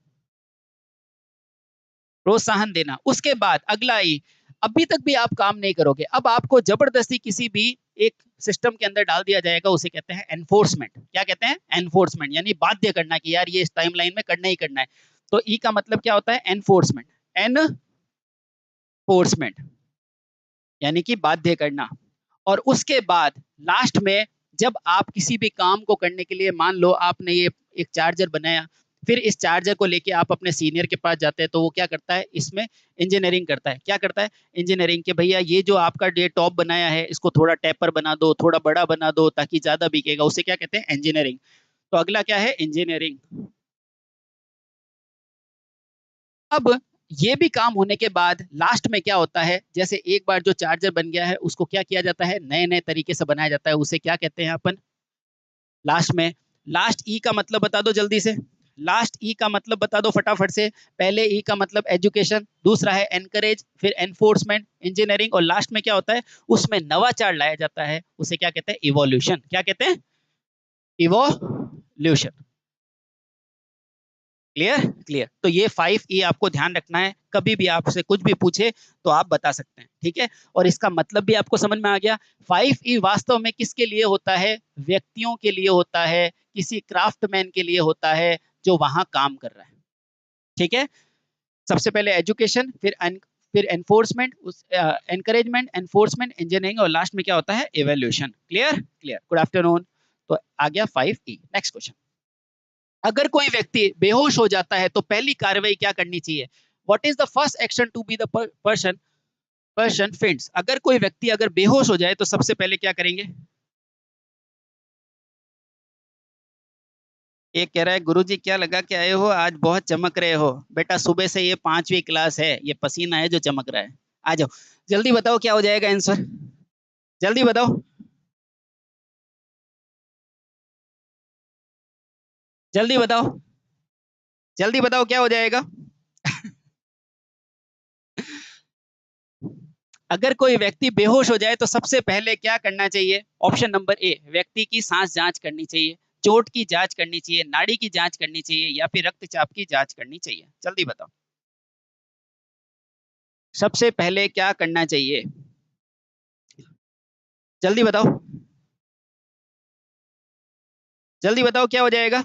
प्रोत्साहन देना। उसके बाद अगला ही, अभी तक भी आप काम नहीं करोगे, अब आपको जबरदस्ती किसी भी एक सिस्टम के अंदर डाल दिया जाएगा, उसे कहते हैं एनफोर्समेंट। क्या कहते हैं? एनफोर्समेंट, यानी बाध्य करना कि यार ये इस टाइमलाइन में करना ही करना है। तो ई का मतलब क्या होता है? एनफोर्समेंट। एनफोर्समेंट यानी कि बाध्य करना। और उसके बाद लास्ट में जब आप किसी भी काम को करने के लिए, मान लो आपने ये एक चार्जर बनाया, फिर इस चार्जर को लेके आप अपने सीनियर के पास जाते हैं, तो वो क्या करता है? इसमें इंजीनियरिंग करता है। क्या करता है? इंजीनियरिंग के भैया ये जो आपका ये टॉप बनाया है इसको थोड़ा टेपर बना दो, थोड़ा बड़ा बना दो ताकि ज्यादा बिकेगा, उसे क्या कहते हैं? इंजीनियरिंग। तो अगला क्या है? इंजीनियरिंग। अब ये भी काम होने के बाद लास्ट में क्या होता है? जैसे एक बार जो चार्जर बन गया है उसको क्या किया जाता है? नए नए तरीके से बनाया जाता है, उसे क्या कहते हैं अपन? लास्ट में। लास्ट ई का मतलब बता दो जल्दी से। लास्ट ई का मतलब बता दो फटाफट से। पहले ई का मतलब एजुकेशन, दूसरा है एनकरेज, फिर एनफोर्समेंट, इंजीनियरिंग, और लास्ट में क्या होता है? उसमें नवाचार लाया जाता है, उसे क्या कहते हैं? इवोल्यूशन। क्या कहते हैं? इवोल्यूशन। क्लियर? क्लियर। तो ये 5E आपको ध्यान रखना है, कभी भी आपसे कुछ भी पूछे तो आप बता सकते हैं। ठीक है, और इसका मतलब भी आपको समझ में आ गया। 5E वास्तव में किसके लिए होता है? व्यक्तियों के लिए होता है, किसी क्राफ्टमैन के लिए होता है जो वहां काम कर रहा है। ठीक है, सबसे पहले एजुकेशन, फिर एनफोर्समेंट, एनकरेजमेंट, एनफोर्समेंट, इंजीनियरिंग, और लास्ट में क्या होता है? Evaluation. Clear? Clear. Good afternoon. तो आ गया 5E। Next question. अगर कोई व्यक्ति बेहोश हो जाता है तो पहली कार्रवाई क्या करनी चाहिए? What is the first action to be the person person faints? अगर कोई व्यक्ति अगर बेहोश हो जाए तो सबसे पहले क्या करेंगे? एक कह रहा है गुरुजी क्या लगा के आए हो, आज बहुत चमक रहे हो। बेटा सुबह से ये 5वीं क्लास है, ये पसीना है जो चमक रहा है। आ जाओ, जल्दी बताओ क्या हो जाएगा आंसर, जल्दी बताओ, जल्दी बताओ, जल्दी बताओ क्या हो जाएगा। अगर कोई व्यक्ति बेहोश हो जाए तो सबसे पहले क्या करना चाहिए? ऑप्शन नंबर ए, व्यक्ति की सांस जांच करनी चाहिए, चोट की जांच करनी चाहिए, नाड़ी की जांच करनी चाहिए, या फिर रक्तचाप की जांच करनी चाहिए। जल्दी बताओ, सबसे पहले क्या करना चाहिए? जल्दी बताओ, जल्दी बताओ क्या हो जाएगा।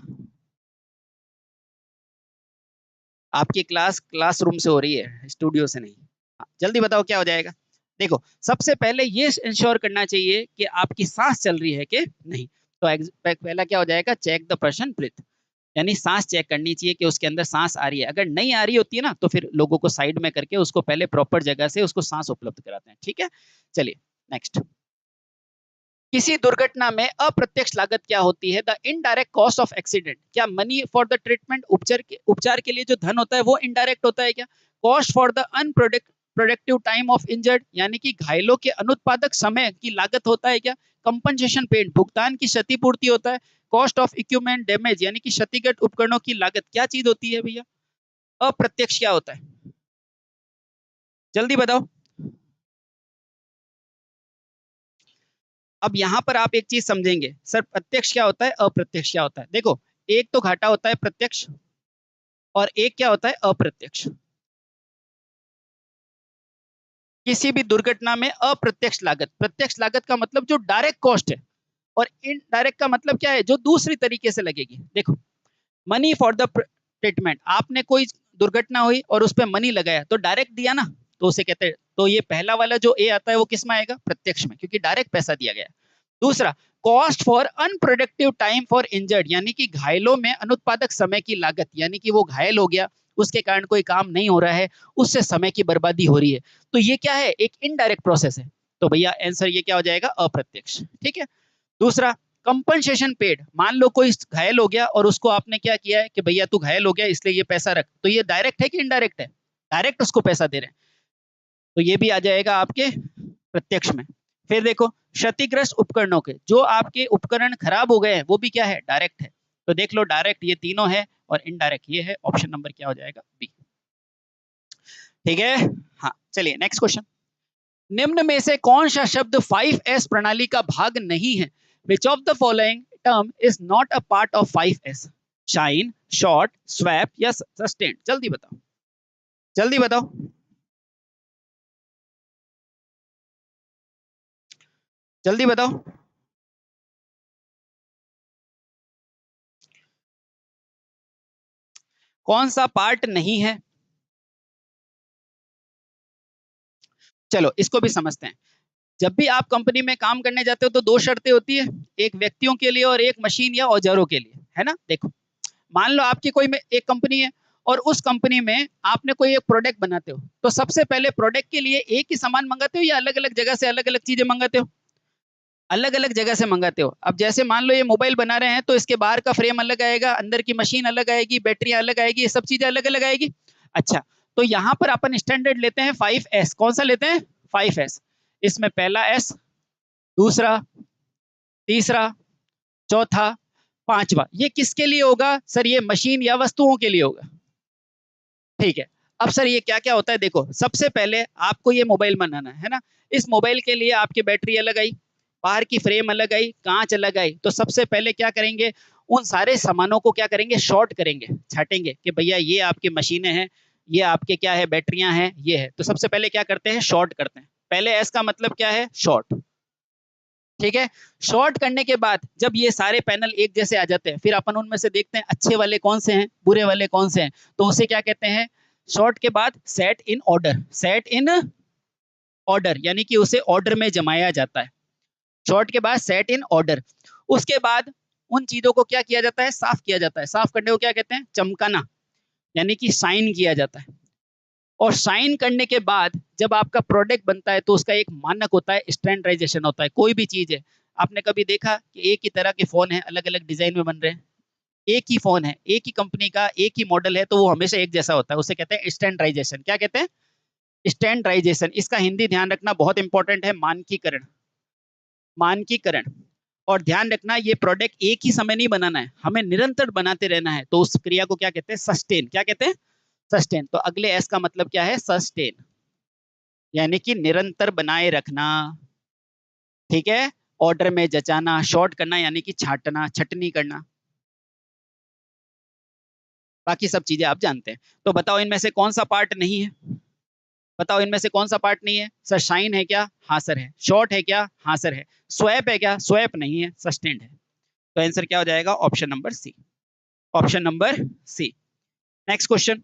आपकी क्लास क्लासरूम से हो रही है, स्टूडियो से नहीं। हाँ, जल्दी बताओ क्या हो जाएगा। देखो, सबसे पहले ये इंश्योर करना चाहिए कि आपकी सांस चल रही है कि नहीं। तो पहला क्या हो जाएगा? चेक द पर्सन ब्रीथ, यानी सांस चेक करनी चाहिए कि उसके अंदर सांस आ रही है। अगर नहीं आ रही होती है ना, तो फिर लोगों को साइड में करके उसको पहले प्रॉपर जगह से उसको सांस उपलब्ध कराते हैं। ठीक है, चलिए नेक्स्ट। किसी दुर्घटना में अप्रत्यक्ष लागत क्या होती है? The indirect cost of accident. क्या मनी फॉर द ट्रीटमेंट, उपचार के लिए जो धन होता है वो इनडायरेक्ट होता है क्या? Cost for the productive time of injured, यानी कि घायलों के अनुत्पादक समय की लागत होता है क्या? कंपनसेशन पेड, भुगतान की क्षतिपूर्ति होता है। कॉस्ट ऑफ इक्विपमेंट डैमेज, यानी कि क्षतिगत उपकरणों की लागत, क्या चीज होती है भैया? अप्रत्यक्ष क्या होता है? जल्दी बताओ। अब यहां पर आप एक चीज समझेंगे, सर प्रत्यक्ष क्या होता है, अप्रत्यक्ष क्या होता है। देखो, एक तो घाटा होता है प्रत्यक्ष, और एक क्या होता है, अप्रत्यक्ष। किसी भी दुर्घटना में अप्रत्यक्ष लागत, प्रत्यक्ष लागत का मतलब जो डायरेक्ट कॉस्ट है, और इनडायरेक्ट का मतलब क्या है, जो दूसरी तरीके से लगेगी। देखो, मनी फॉर द ट्रीटमेंट, आपने कोई दुर्घटना हुई और उस पर मनी लगाया तो डायरेक्ट दिया ना, तो उसे कहते हैं। तो ये पहला वाला जो ए आता है वो किस में आएगा? प्रत्यक्ष में, क्योंकि डायरेक्ट पैसा दिया गया। दूसरा, cost for unproductive time for injured, यानी कि घायलों में अनुत्पादक समय की लागत, यानी कि वो घायल हो गया, उसके कारण कोई काम नहीं हो रहा है, उससे समय की बर्बादी हो रही है। तो ये क्या है? एक इनडायरेक्ट प्रोसेस है। तो भैया आंसर ये क्या हो जाएगा? अप्रत्यक्ष। ठीक है। दूसरा, कंपनसेशन पेड, मान लो कोई घायल हो गया और उसको आपने क्या किया है कि भैया तू घायल हो गया इसलिए ये पैसा रख, तो ये डायरेक्ट है कि इनडायरेक्ट है? डायरेक्ट उसको पैसा दे रहे हैं, तो ये भी आ जाएगा आपके प्रत्यक्ष में। फिर देखो, क्षतिग्रस्त उपकरणों के, जो आपके उपकरण खराब हो गए हैं वो भी क्या है? डायरेक्ट है। तो देख लो, डायरेक्ट ये तीनों है और इनडायरेक्ट ये है। ऑप्शन नंबर क्या हो जाएगा? बी। ठीक है। हाँ, चलिए नेक्स्ट क्वेश्चन। निम्न में से कौन सा शब्द 5S प्रणाली का भाग नहीं है? Which of the following term is not a part of 5S? Shine, short, swap या सस्टेन? जल्दी बताओ, जल्दी बताओ, जल्दी बताओ। कौन सा पार्ट नहीं है? चलो इसको भी समझते हैं। जब भी आप कंपनी में काम करने जाते हो तो दो शर्तें होती है, एक व्यक्तियों के लिए और एक मशीन या औजारों के लिए, है ना। देखो, मान लो आपकी कोई एक कंपनी है और उस कंपनी में आपने कोई एक प्रोडक्ट बनाते हो, तो सबसे पहले प्रोडक्ट के लिए एक ही सामान मंगाते हो या अलग अलग जगह से अलग अलग चीजें मंगाते हो? अलग अलग जगह से मंगाते हो। अब जैसे मान लो ये मोबाइल बना रहे हैं, तो इसके बाहर का फ्रेम अलग आएगा, अंदर की मशीन अलग आएगी, बैटरी अलग आएगी, ये सब चीजें अलग अलग आएगी। अच्छा, तो यहाँ पर अपन स्टैंडर्ड लेते हैं 5S। कौन सा लेते हैं? 5S। इसमें पहला एस, दूसरा, तीसरा, चौथा, पांचवा, ये किसके लिए होगा सर? ये मशीन या वस्तुओं के लिए होगा। ठीक है। अब सर ये क्या क्या होता है? देखो, सबसे पहले आपको ये मोबाइल बनाना है ना, इस मोबाइल के लिए आपकी बैटरी अलग आई, बाहर की फ्रेम अलग आई, कांच अलग आई। तो सबसे पहले क्या करेंगे? उन सारे सामानों को क्या करेंगे? शॉर्ट करेंगे, छाटेंगे कि भैया ये आपकी मशीनें हैं, ये आपके क्या है, बैटरियां हैं, ये है। तो सबसे पहले क्या करते हैं? शॉर्ट करते हैं। पहले एस का मतलब क्या है? शॉर्ट। ठीक है। शॉर्ट करने के बाद जब ये सारे पैनल एक जैसे आ जाते हैं, फिर अपन उनमें से देखते हैं अच्छे वाले कौन से हैं, बुरे वाले कौन से हैं। तो उसे क्या कहते हैं? शॉर्ट के बाद set in order, set in order, यानी कि उसे ऑर्डर में जमाया जाता है। शॉर्ट के बाद सेट इन ऑर्डर। उसके बाद उन चीजों को क्या किया जाता है? साफ किया जाता है। साफ करने को क्या कहते हैं? चमकाना, यानी कि शाइन किया जाता है। और शाइन करने के बाद जब आपका प्रोडक्ट बनता है तो उसका एक मानक होता है, स्टैंडर्डाइजेशन होता है। कोई भी चीज है, आपने कभी देखा कि एक ही तरह के फोन है अलग अलग डिजाइन में बन रहे हैं? एक ही फोन है, एक ही कंपनी का, एक ही मॉडल है, तो वो हमेशा एक जैसा होता है, उसे कहते हैं स्टैंडर्डाइजेशन। क्या कहते हैं? स्टैंडर्डाइजेशन। इसका हिंदी ध्यान रखना बहुत इंपॉर्टेंट है, मानकीकरण। मानकीकरण। और ध्यान रखना ये प्रोडक्ट एक ही समय नहीं बनाना है, हमें निरंतर बनाते रहना है, तो उस क्रिया को क्या कहते हैं? सस्टेन। क्या कहते हैं? सस्टेन। तो अगले एस का मतलब क्या है? सस्टेन, यानी कि निरंतर बनाए रखना। ठीक है। ऑर्डर में जचाना, शॉर्ट करना यानी कि छाटना, छटनी करना, बाकी सब चीजें आप जानते हैं। तो बताओ इनमें से कौन सा पार्ट नहीं है? बताओ इनमें से कौन सा पार्ट नहीं है? सर शाइन है क्या? हाँ सर है। शॉर्ट है क्या? हाँ सर है। स्वैप है क्या? स्वैप नहीं है, सस्टेन्ड है। तो आंसर क्या हो जाएगा? Option number C. Option number C. Next question.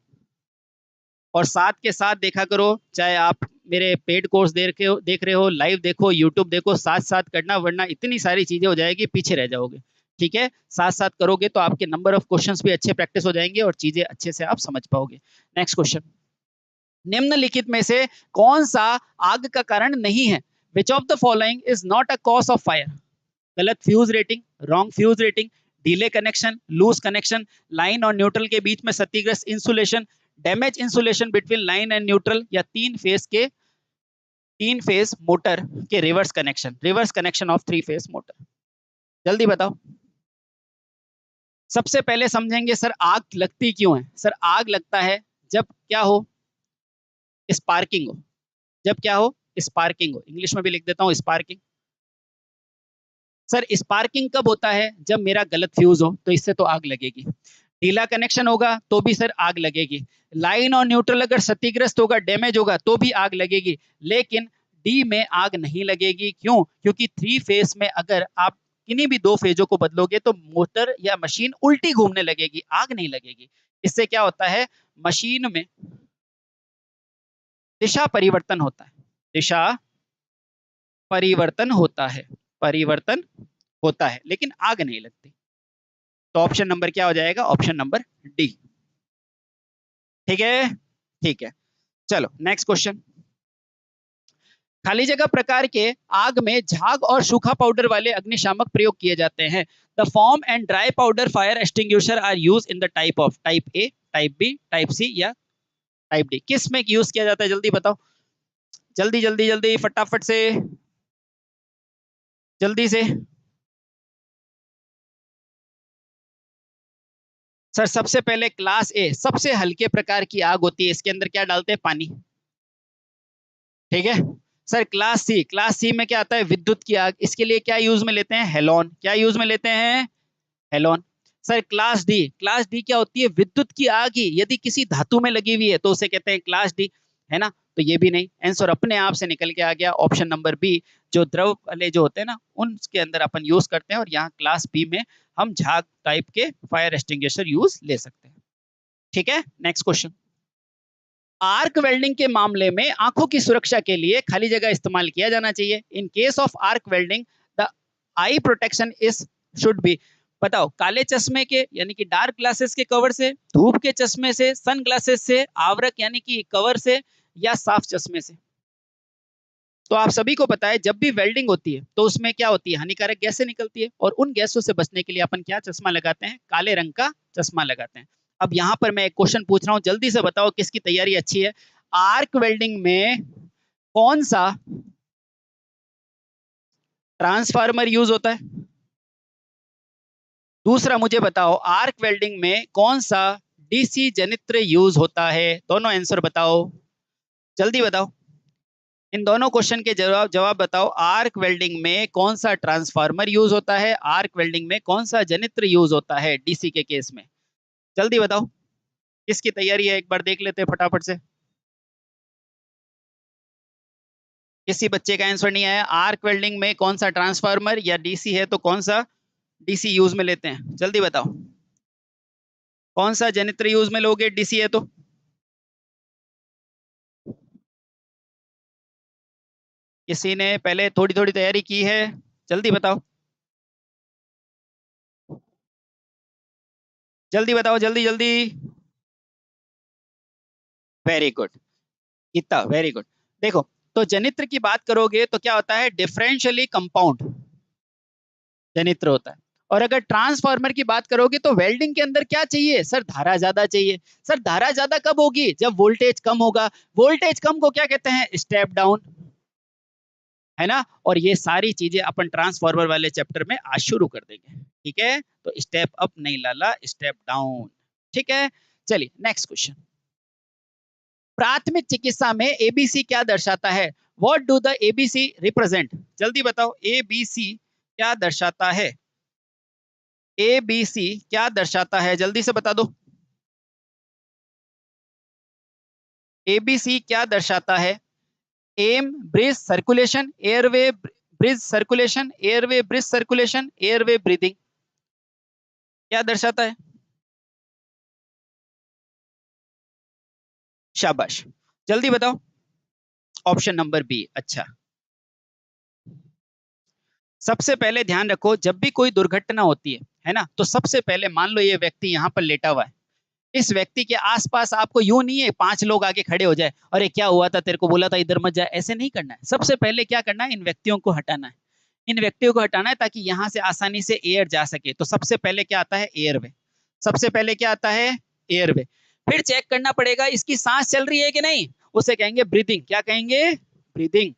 और साथ के साथ देखा करो, चाहे आप मेरे पेड कोर्स देख रहे हो, लाइव देखो, यूट्यूब देखो, साथ साथ करना, वरना इतनी सारी चीजें हो जाएगी, पीछे रह जाओगे। ठीक है। साथ साथ करोगे तो आपके नंबर ऑफ क्वेश्चंस भी अच्छे प्रैक्टिस हो जाएंगे और चीजें अच्छे से आप समझ पाओगे। Next question. निम्नलिखित में से कौन सा आग का कारण नहीं है? Which of the following is not a cause of fire? गलत fuse rating, wrong fuse rating, delay connection, loose connection, line और न्यूट्रल के बीच में क्षतिग्रस्त insulation, damage insulation between line and neutral, या तीन फेज मोटर के reverse connection of three phase motor. जल्दी बताओ। सबसे पहले समझेंगे सर आग लगती क्यों है। सर आग लगता है जब क्या हो? स्पार्किंग हो। जब क्या हो? स्पार्किंग हो। इंग्लिश में भी लिख देता हूं, स्पार्किंग। सर स्पार्किंग कब होता है? जब मेरा गलत फ्यूज हो, तो इससे तो आग लगेगी। ढीला कनेक्शन होगा तो भी सर आग लगेगी। लाइन और न्यूट्रल अगर क्षतिग्रस्त होगा, डैमेज होगा, तो भी आग लगेगी। लेकिन डी में आग नहीं लगेगी। क्यों? क्योंकि थ्री फेज में अगर आप किन्हीं भी दो फेजों को बदलोगे तो मोटर या मशीन उल्टी घूमने लगेगी, आग नहीं लगेगी। इससे क्या होता है? मशीन में दिशा परिवर्तन होता है। दिशा परिवर्तन होता है। परिवर्तन होता है, लेकिन आग नहीं लगती। तो ऑप्शन नंबर क्या हो जाएगा? Option number D. ठीक है। ठीक है। चलो नेक्स्ट क्वेश्चन। खाली जगह प्रकार के आग में झाग और सूखा पाउडर वाले अग्निशामक प्रयोग किए जाते हैं। The foam and dry powder fire extinguisher are use in the type of type A, type B, type C या टाइप डी। किस में यूज किया जाता है? जल्दी बताओ। जल्दी जल्दी जल्दी, फटाफट से, जल्दी से। सर सबसे पहले क्लास ए, सबसे हल्के प्रकार की आग होती है, इसके अंदर क्या डालते हैं? पानी। ठीक है। सर क्लास सी में क्या आता है? विद्युत की आग। इसके लिए क्या यूज में लेते हैं? हेलोन। क्या यूज में लेते हैं? हेलोन। सर क्लास डी क्या होती है? विद्युत की आग ही यदि किसी धातु में लगी हुई है तो उसे कहते हैं क्लास डी, है ना? तो ये भी नहीं, आंसर अपने आप से निकल के आ गया, ऑप्शन नंबर बी। जो द्रव वाले जो होते हैं ना, उनके अंदर अपन यूज करते हैं, और यहाँ क्लास बी में हम झाग टाइप के फायर एक्सटिंग्विशर यूज ले सकते हैं। ठीक है। Next question. आर्क वेल्डिंग के मामले में आंखों की सुरक्षा के लिए खाली जगह इस्तेमाल किया जाना चाहिए। In case of arc welding the I protection is should be. बताओ, काले चश्मे के यानी कि डार्क ग्लासेस के कवर से, धूप के चश्मे से, सन ग्लासेस से, आवरक यानी कि कवर से, या साफ चश्मे से? तो आप सभी को पता है जब भी वेल्डिंग होती है तो उसमें क्या होती है? हानिकारक गैसें निकलती है, और उन गैसों से बचने के लिए अपन क्या चश्मा लगाते हैं? काले रंग का चश्मा लगाते हैं। अब यहां पर मैं एक क्वेश्चन पूछ रहा हूं, जल्दी से बताओ किसकी तैयारी अच्छी है। आर्क वेल्डिंग में कौन सा ट्रांसफार्मर यूज होता है? दूसरा मुझे बताओ, आर्क वेल्डिंग में कौन सा डीसी जनित्र यूज होता है? दोनों आंसर बताओ, जल्दी बताओ। इन दोनों क्वेश्चन के जवाब बताओ। आर्क वेल्डिंग में कौन सा ट्रांसफार्मर यूज होता है? आर्क वेल्डिंग में कौन सा जनित्र यूज होता है डीसी के केस में? जल्दी बताओ। किसकी तैयारी है, एक बार देख लेते हैं फटाफट से। किसी बच्चे का आंसर नहीं आया। आर्क वेल्डिंग में कौन सा ट्रांसफार्मर, या डीसी है तो कौन सा डीसी यूज में लेते हैं? जल्दी बताओ। कौन सा जनित्र यूज में लोगे डीसी है तो? किसी ने पहले थोड़ी थोड़ी तैयारी की है? जल्दी बताओ, जल्दी बताओ, जल्दी जल्दी। Very good, Gita, very good. देखो, तो जनित्र की बात करोगे तो क्या होता है? डिफरेंशियली कंपाउंड जनित्र होता है। और अगर ट्रांसफार्मर की बात करोगे तो वेल्डिंग के अंदर क्या चाहिए सर, धारा ज्यादा चाहिए। सर धारा ज्यादा कब होगी, जब वोल्टेज कम होगा। वोल्टेज कम को क्या कहते हैं, स्टेप डाउन, है ना। और ये सारी चीजें अपन ट्रांसफार्मर वाले चैप्टर में आज शुरू कर देंगे, ठीक है। तो स्टेप अप नहीं लाला, स्टेप डाउन, ठीक है। चलिए नेक्स्ट क्वेश्चन। प्राथमिक चिकित्सा में एबीसी क्या दर्शाता है, what do the ABC represent, जल्दी बताओ एबीसी क्या दर्शाता है, एबीसी क्या दर्शाता है, जल्दी से बता दो। एबीसी क्या दर्शाता है, एम breeze circulation, airway bridge circulation, airway bridge circulation, airway breathing, क्या दर्शाता है। शाबाश, जल्दी बताओ। ऑप्शन नंबर बी, अच्छा। सबसे पहले ध्यान रखो, जब भी कोई दुर्घटना होती है ना, तो सबसे पहले मान लो ये व्यक्ति यहाँ पर लेटा हुआ है, इस व्यक्ति के आसपास आपको यूं नहीं है 5 लोग आके खड़े हो जाए, अरे क्या हुआ था, तेरे को बोला था इधर मत जा, ऐसे नहीं करना है। सबसे पहले क्या करना है, इन व्यक्तियों को हटाना है, इन व्यक्तियों को हटाना है ताकि यहाँ से आसानी से एयर जा सके। तो सबसे पहले क्या आता है, एयरवे। सबसे पहले क्या आता है, एयरवे। फिर चेक करना पड़ेगा इसकी सांस चल रही है कि नहीं, उसे कहेंगे ब्रीदिंग, क्या कहेंगे, ब्रीदिंग,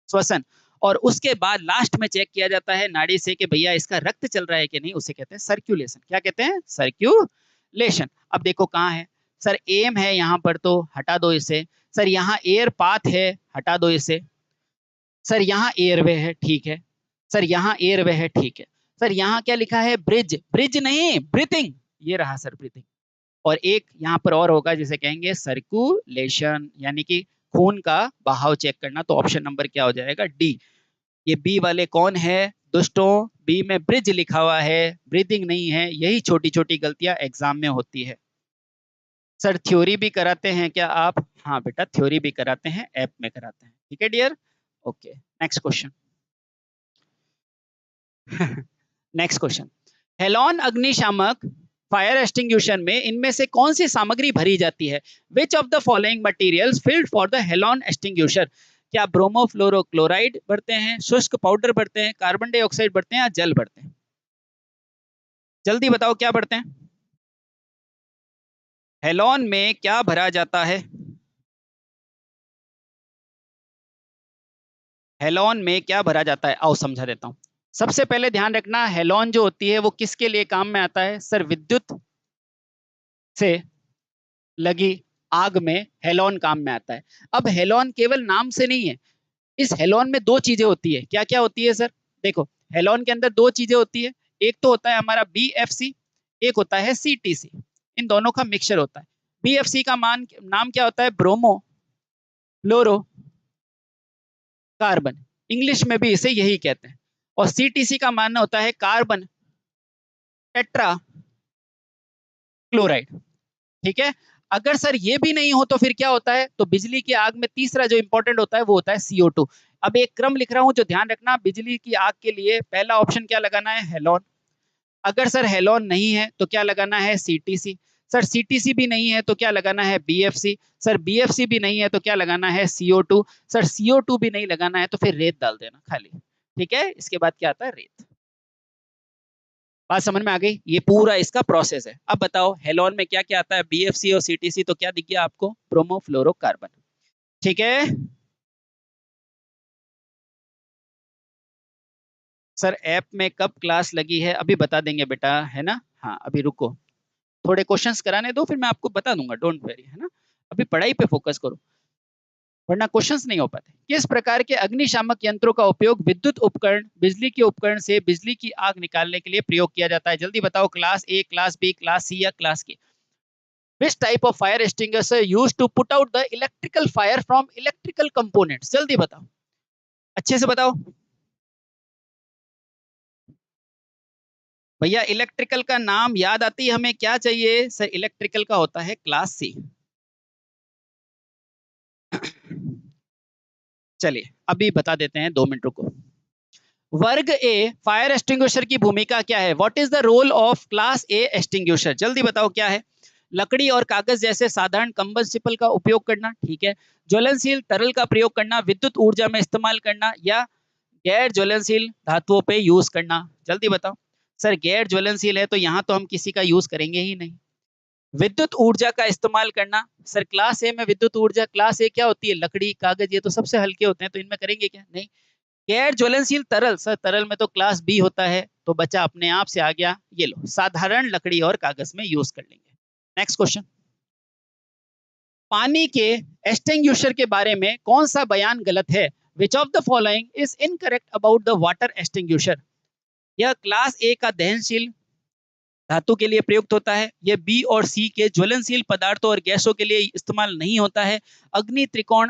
श्वसन। और उसके बाद लास्ट में चेक किया जाता है नाड़ी से कि भैया इसका रक्त चल रहा है कि नहीं, उसे कहते हैं सर्कुलेशन, क्या कहते हैं, सर्कुलेशन। अब देखो कहाँ है सर, एम है यहाँ पर तो हटा दो इसे, सर यहाँ एयर पाथ है, हटा दो इसे, सर यहाँ एयरवे है, ठीक है, सर यहाँ एयरवे है, ठीक है, सर यहाँ क्या लिखा है, ब्रिज, ब्रिज नहीं ब्रीथिंग, ये रहा सर ब्रीथिंग। और एक यहाँ पर और होगा जिसे कहेंगे सर्कुलेशन, यानी कि खून का बहाव चेक करना। तो ऑप्शन नंबर क्या हो जाएगा, डी। ये बी वाले कौन है दोस्तों, बी में ब्रिज लिखा हुआ है, ब्रीदिंग नहीं है। यही छोटी छोटी गलतियां एग्जाम में होती है। सर थ्योरी भी कराते हैं क्या आप, हाँ बेटा थ्योरी भी कराते हैं, ऐप में कराते हैं, ठीक है dear. Okay next question. Next question, halon अग्निशामक फायर एक्सटिंग्विशर में इनमें से कौन सी सामग्री भरी जाती है, which of the following materials filled for the halon extinguisher, क्या ब्रोमोफ्लोरोक्लोराइड भरते हैं, शुष्क पाउडर भरते हैं, कार्बन डाइऑक्साइड भरते हैं, या जल भरते हैं, जल्दी बताओ क्या भरते हैं। हेलोन में क्या भरा जाता है, हेलोन में क्या भरा जाता है, आओ समझा देता हूं। सबसे पहले ध्यान रखना, हेलोन जो होती है वो किसके लिए काम में आता है सर, विद्युत से लगी आग में हेलोन काम में आता है। अब हेलोन केवल नाम से नहीं है, इस हेलोन में दो चीजें होती है, क्या क्या होती है सर, देखो हेलोन के अंदर दो चीजें होती है, एक तो होता है हमारा BFC, एक होता है CTC, इन दोनों का मिक्सचर होता है। BFC का नाम क्या होता है, ब्रोमो फ्लोरो कार्बन, इंग्लिश में भी इसे यही कहते हैं। और CTC का मानना होता है कार्बन टेट्रा क्लोराइड, ठीक है। अगर सर ये भी नहीं हो तो फिर क्या होता है, तो बिजली की आग में तीसरा जो इंपॉर्टेंट होता है वो होता है CO2। अब एक क्रम लिख रहा हूं जो ध्यान रखना, बिजली की आग के लिए पहला ऑप्शन क्या लगाना है, हेलोन। अगर सर हेलोन नहीं है तो क्या लगाना है, CTC। सर CTC भी नहीं है तो क्या लगाना है, BFC। सर BFC भी नहीं है तो क्या लगाना है, CO2। सर CO2 भी नहीं लगाना है तो फिर रेत डाल देना खाली, ठीक है। इसके बाद क्या आता है, रेत। बात समझ में आ गई, ये पूरा इसका प्रोसेस है। अब बताओ हेलोन में क्या क्या आता है, BFC और CTC, तो क्या दिख गया आपको, ब्रोमोफ्लोरोकार्बन, ठीक है। सर ऐप में कब क्लास लगी है, अभी बता देंगे बेटा, है ना। हाँ अभी रुको, थोड़े क्वेश्चंस कराने दो, फिर मैं आपको बता दूंगा, डोंट वेरी, है ना। अभी पढ़ाई पे फोकस करो, वरना क्वेश्चंस नहीं हो पाते। किस प्रकार के अग्निशामक यंत्रों का उपयोग विद्युत उपकरण, बिजली के उपकरण से बिजली की आग निकालने के लिए प्रयोग किया जाता है, जल्दी बताओ, class A, class B, class C या क्लास के। Which type of fire extinguisher used to put out the electrical fire from electrical components, जल्दी बताओ, अच्छे से बताओ भैया। इलेक्ट्रिकल का नाम याद आती है हमें, क्या चाहिए सर, इलेक्ट्रिकल का होता है क्लास C। चलिए अभी बता देते हैं, 2 मिनट रुको। वर्ग ए फायर एक्सटिंग्विशर की भूमिका क्या है, what is the role of class A extinguisher, जल्दी बताओ क्या है। लकड़ी और कागज जैसे साधारण कंबस्टिबल का उपयोग करना, ठीक है। ज्वलनशील तरल का प्रयोग करना, विद्युत ऊर्जा में इस्तेमाल करना, या गैर ज्वलनशील धातुओं पे यूज करना, जल्दी बताओ। सर गैर ज्वलनशील है तो यहाँ तो हम किसी का यूज करेंगे ही नहीं। विद्युत ऊर्जा का इस्तेमाल करना, सर क्लास ए में विद्युत ऊर्जा, क्लास ए क्या होती है, लकड़ी कागज, ये तो सबसे हल्के होते हैं, तो इनमें करेंगे क्या, नहीं। गैर ज्वलनशील तरल, सर तरल में तो क्लास बी होता है, तो बच्चा अपने आप से आ गया, ये लो साधारण लकड़ी और कागज में यूज कर लेंगे। नेक्स्ट क्वेश्चन, पानी के एक्सटिंग्विशर के बारे में कौन सा बयान गलत है? Which of the following is incorrect about the water extinguisher? यह क्लास ए का दहनशील धातु के लिए प्रयुक्त होता है, यह बी और सी के ज्वलनशील पदार्थों और गैसों के लिए इस्तेमाल नहीं होता है, अग्नि त्रिकोण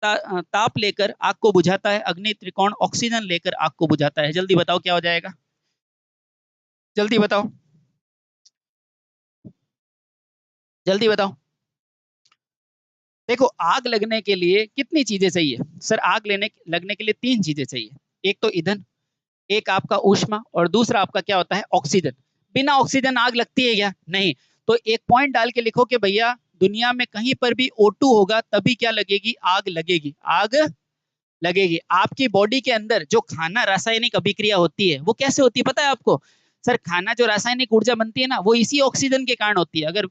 ताप लेकर आग को बुझाता है, अग्नि त्रिकोण ऑक्सीजन लेकर आग को बुझाता है। जल्दी बताओ क्या हो जाएगा, जल्दी बताओ, जल्दी बताओ। देखो आग लगने के लिए कितनी चीजें चाहिए सर, आग लगने के लिए 3 चीजें चाहिए, एक तो ईंधन, एक आपका ऊष्मा, और दूसरा आपका क्या होता है, ऑक्सीजन। बिना ऑक्सीजन आग लगती है क्या, नहीं। तो एक पॉइंट डाल के लिखो कि भैया दुनिया में कहीं पर भी O2 होगा तभी क्या लगेगी, आग लगेगी, आग लगेगी। आपकी बॉडी के अंदर जो खाना रासायनिक अभिक्रिया होती है वो कैसे होती है पता है आपको? सर खाना जो रासायनिक ऊर्जा बनती है ना, वो इसी ऑक्सीजन के कारण होती है। अगर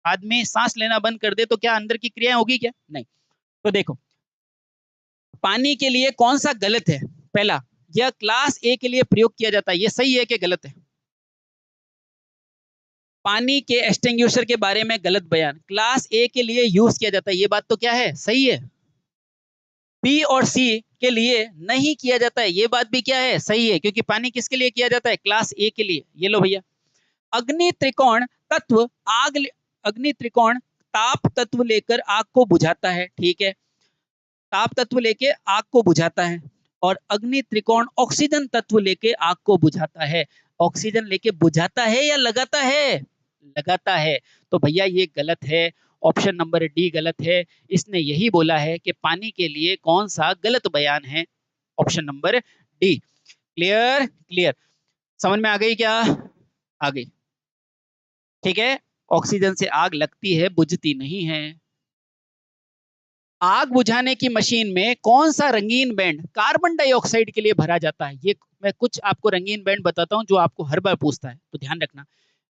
आदमी सांस लेना बंद कर दे तो क्या अंदर की क्रियाएं होगी क्या, नहीं। तो देखो पानी के लिए कौन सा गलत है, पहला, यह क्लास ए के लिए प्रयोग किया जाता है, ये सही है कि गलत है? पानी के एक्सटिंग्विशर के बारे में गलत बयान, क्लास ए के लिए यूज किया जाता है, ये बात तो क्या है, सही है। बी और सी के लिए नहीं किया जाता है, ये बात भी क्या है, सही है, क्योंकि पानी किसके लिए किया जाता है, क्लास ए के लिए। ये लो भैया, अग्नि त्रिकोण तत्व अग्नि त्रिकोण ताप तत्व लेकर आग को बुझाता है, ठीक है, ताप तत्व लेके आग को बुझाता है, और अग्नि त्रिकोण ऑक्सीजन तत्व लेके आग को बुझाता है। ऑक्सीजन लेके बुझाता है या लगाता है, लगाता है। तो भैया ये गलत है, ऑप्शन नंबर डी गलत है। इसने यही बोला है कि पानी के लिए कौन सा गलत बयान है, option number D. Clear, clear, समझ में आ गई क्या, आ गई, ठीक है। ऑक्सीजन से आग लगती है, बुझती नहीं है। आग बुझाने की मशीन में कौन सा रंगीन बैंड कार्बन डाइऑक्साइड के लिए भरा जाता है? ये मैं कुछ आपको रंगीन बैंड बताता हूं जो आपको हर बार पूछता है, तो ध्यान रखना।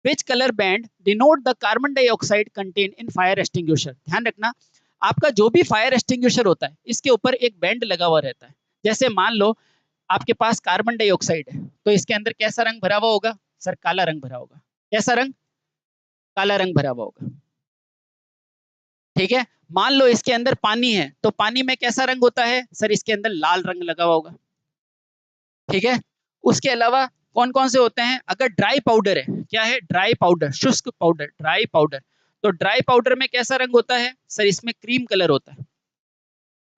Which colour band denote the carbon dioxide contain in fire extinguisher? ध्यान रखना, आपका जो भी फायर एक्सटिंग्विशर होता है इसके ऊपर एक बैंड लगा हुआ रहता है। जैसे मान लो आपके पास कार्बन डाइऑक्साइड है, तो इसके अंदर कैसा रंग भरा हुआ होगा, सर काला रंग भरा होगा। कैसा रंग, काला रंग भरा हुआ होगा, ठीक है। मान लो इसके अंदर पानी है, तो पानी में कैसा रंग होता है, सर इसके अंदर लाल रंग लगा हुआ होगा, ठीक है। उसके अलावा कौन कौन से होते हैं, अगर ड्राई पाउडर है, क्या है, ड्राई पाउडर, शुष्क पाउडर, ड्राई पाउडर, तो ड्राई पाउडर में कैसा रंग होता है, सर इसमें क्रीम कलर होता है।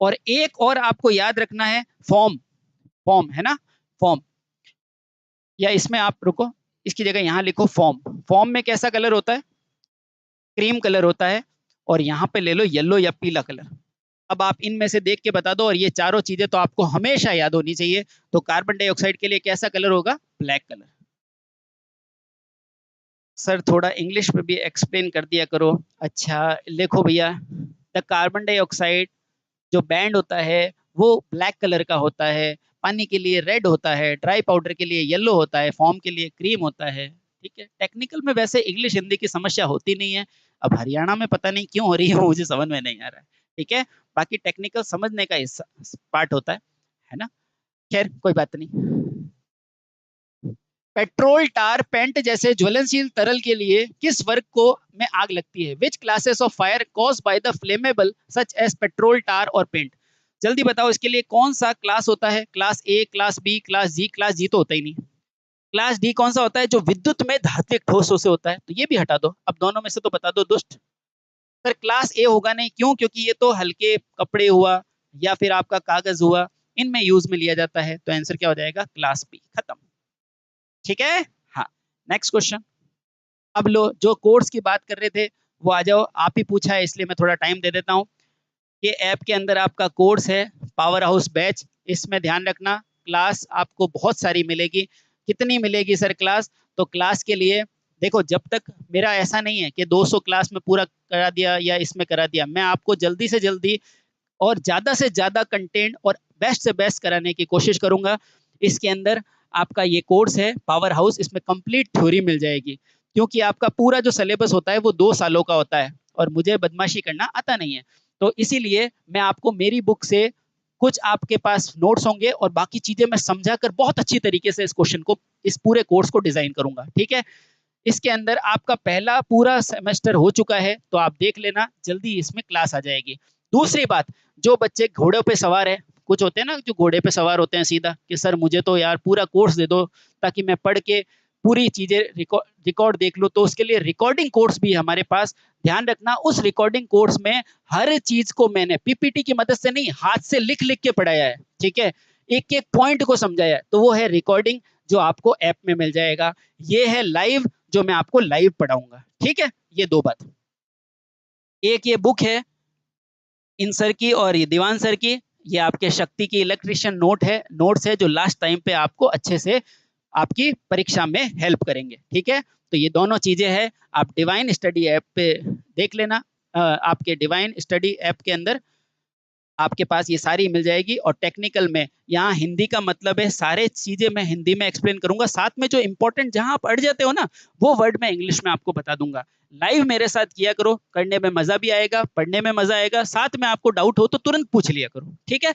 और एक और आपको याद रखना है, फॉर्म, फॉर्म है ना, फॉर्म, या इसमें आप रुको, इसकी जगह यहां लिखो फॉर्म। फॉर्म में कैसा कलर होता है, क्रीम कलर होता है, और यहाँ पे ले लो येलो या पीला कलर। अब आप इनमें से देख के बता दो, और ये चारों चीजें तो आपको हमेशा याद होनी चाहिए। तो कार्बन डाइऑक्साइड के लिए कैसा कलर होगा, ब्लैक कलर। सर थोड़ा इंग्लिश में भी एक्सप्लेन कर दिया करो। अच्छा लिखो भैया, द कार्बन डाइऑक्साइड जो बैंड होता है वो ब्लैक कलर का होता है, पानी के लिए रेड होता है, ड्राई पाउडर के लिए येलो होता है, फॉर्म के लिए क्रीम होता है, ठीक है। टेक्निकल में वैसे इंग्लिश हिंदी की समस्या होती नहीं है, अब हरियाणा में पता नहीं क्यों हो रही है, मुझे समझ में नहीं आ रहा है, ठीक है। बाकी टेक्निकल समझने का हिस्सा पार्ट होता है ना, खैर कोई बात नहीं। पेट्रोल, टार, पेंट जैसे ज्वलनशील तरल के लिए किस वर्ग को में आग लगती है? Which classes of fire caused by the flammable such as petrol, tar और पेंट? जल्दी बताओ इसके लिए कौन सा क्लास होता है, class A, class B, class G? Class G तो होता ही नहीं। क्लास डी कौन सा होता है, जो विद्युत में धात्विक ठोसों से होता है, तो ये भी हटा दो। अब दोनों में से तो बता दो दुष्ट। सर क्लास ए होगा नहीं, क्यों, क्योंकि ये तो हल्के कपड़े हुआ या फिर आपका कागज हुआ, इनमें यूज में लिया जाता है, तो आंसर क्या हो जाएगा, क्लास बी, खत्म, ठीक है। हाँ, नेक्स्ट क्वेश्चन। अब लो जो कोर्स की बात कर रहे थे वो आ जाओ, आप ही पूछा है इसलिए मैं थोड़ा टाइम दे देता हूँ। ये ऐप के अंदर आपका कोर्स है पावर हाउस बैच, इसमें ध्यान रखना क्लास आपको बहुत सारी मिलेगी। कितनी मिलेगी सर क्लास, तो क्लास के लिए देखो, जब तक मेरा ऐसा नहीं है कि 200 क्लास में पूरा करा दिया या इसमें करा दिया, मैं आपको जल्दी से जल्दी और ज़्यादा से ज़्यादा कंटेंट और बेस्ट से बेस्ट कराने की कोशिश करूंगा। इसके अंदर आपका ये कोर्स है पावर हाउस, इसमें कंप्लीट थ्योरी मिल जाएगी, क्योंकि आपका पूरा जो सिलेबस होता है वो 2 सालों का होता है और मुझे बदमाशी करना आता नहीं है। तो इसीलिए मैं आपको मेरी बुक से कुछ आपके पास नोट्स होंगे और बाकी चीजें मैं समझा कर बहुत अच्छी तरीके से इस क्वेश्चन को, इस पूरे कोर्स को डिजाइन करूंगा। ठीक है, इसके अंदर आपका पहला पूरा सेमेस्टर हो चुका है, तो आप देख लेना जल्दी इसमें क्लास आ जाएगी। दूसरी बात, जो बच्चे घोड़ों पे सवार है, कुछ होते हैं ना जो घोड़े पे सवार होते हैं सीधा कि सर मुझे तो यार पूरा कोर्स दे दो ताकि मैं पढ़ के पूरी चीजें रिकॉर्ड देख लूँ, तो उसके लिए रिकॉर्डिंग कोर्स भी हमारे पास। ध्यान रखना उस रिकॉर्डिंग कोर्स में हर चीज को मैंने पीपीटी की मदद से नहीं, हाथ से लिख लिख के पढ़ाया है। ठीक है, एक एक पॉइंट को समझाया है, तो वो है रिकॉर्डिंग जो आपको ऐप में मिल जाएगा। ये है लाइव जो मैं आपको लाइव पढ़ाऊंगा। ठीक है, ये 2 बात। एक ये बुक है इन सर की और ये दीवान सर की, ये आपके शक्ति की इलेक्ट्रिशियन नोट्स है जो लास्ट टाइम पे आपको अच्छे से आपकी परीक्षा में हेल्प करेंगे। ठीक है, तो ये दोनों चीजें हैं, आप डिवाइन स्टडी ऐप पे देख लेना। आपके डिवाइन स्टडी ऐप के अंदर आपके पास ये सारी मिल जाएगी। और टेक्निकल में यहाँ हिंदी का मतलब है सारे चीजें मैं हिंदी में एक्सप्लेन करूंगा, साथ में जो इंपॉर्टेंट जहां आप अड़ जाते हो ना वो वर्ड मैं इंग्लिश में आपको बता दूंगा। लाइव मेरे साथ किया करो, करने में मजा भी आएगा, पढ़ने में मजा आएगा, साथ में आपको डाउट हो तो तुरंत पूछ लिया करो। ठीक है,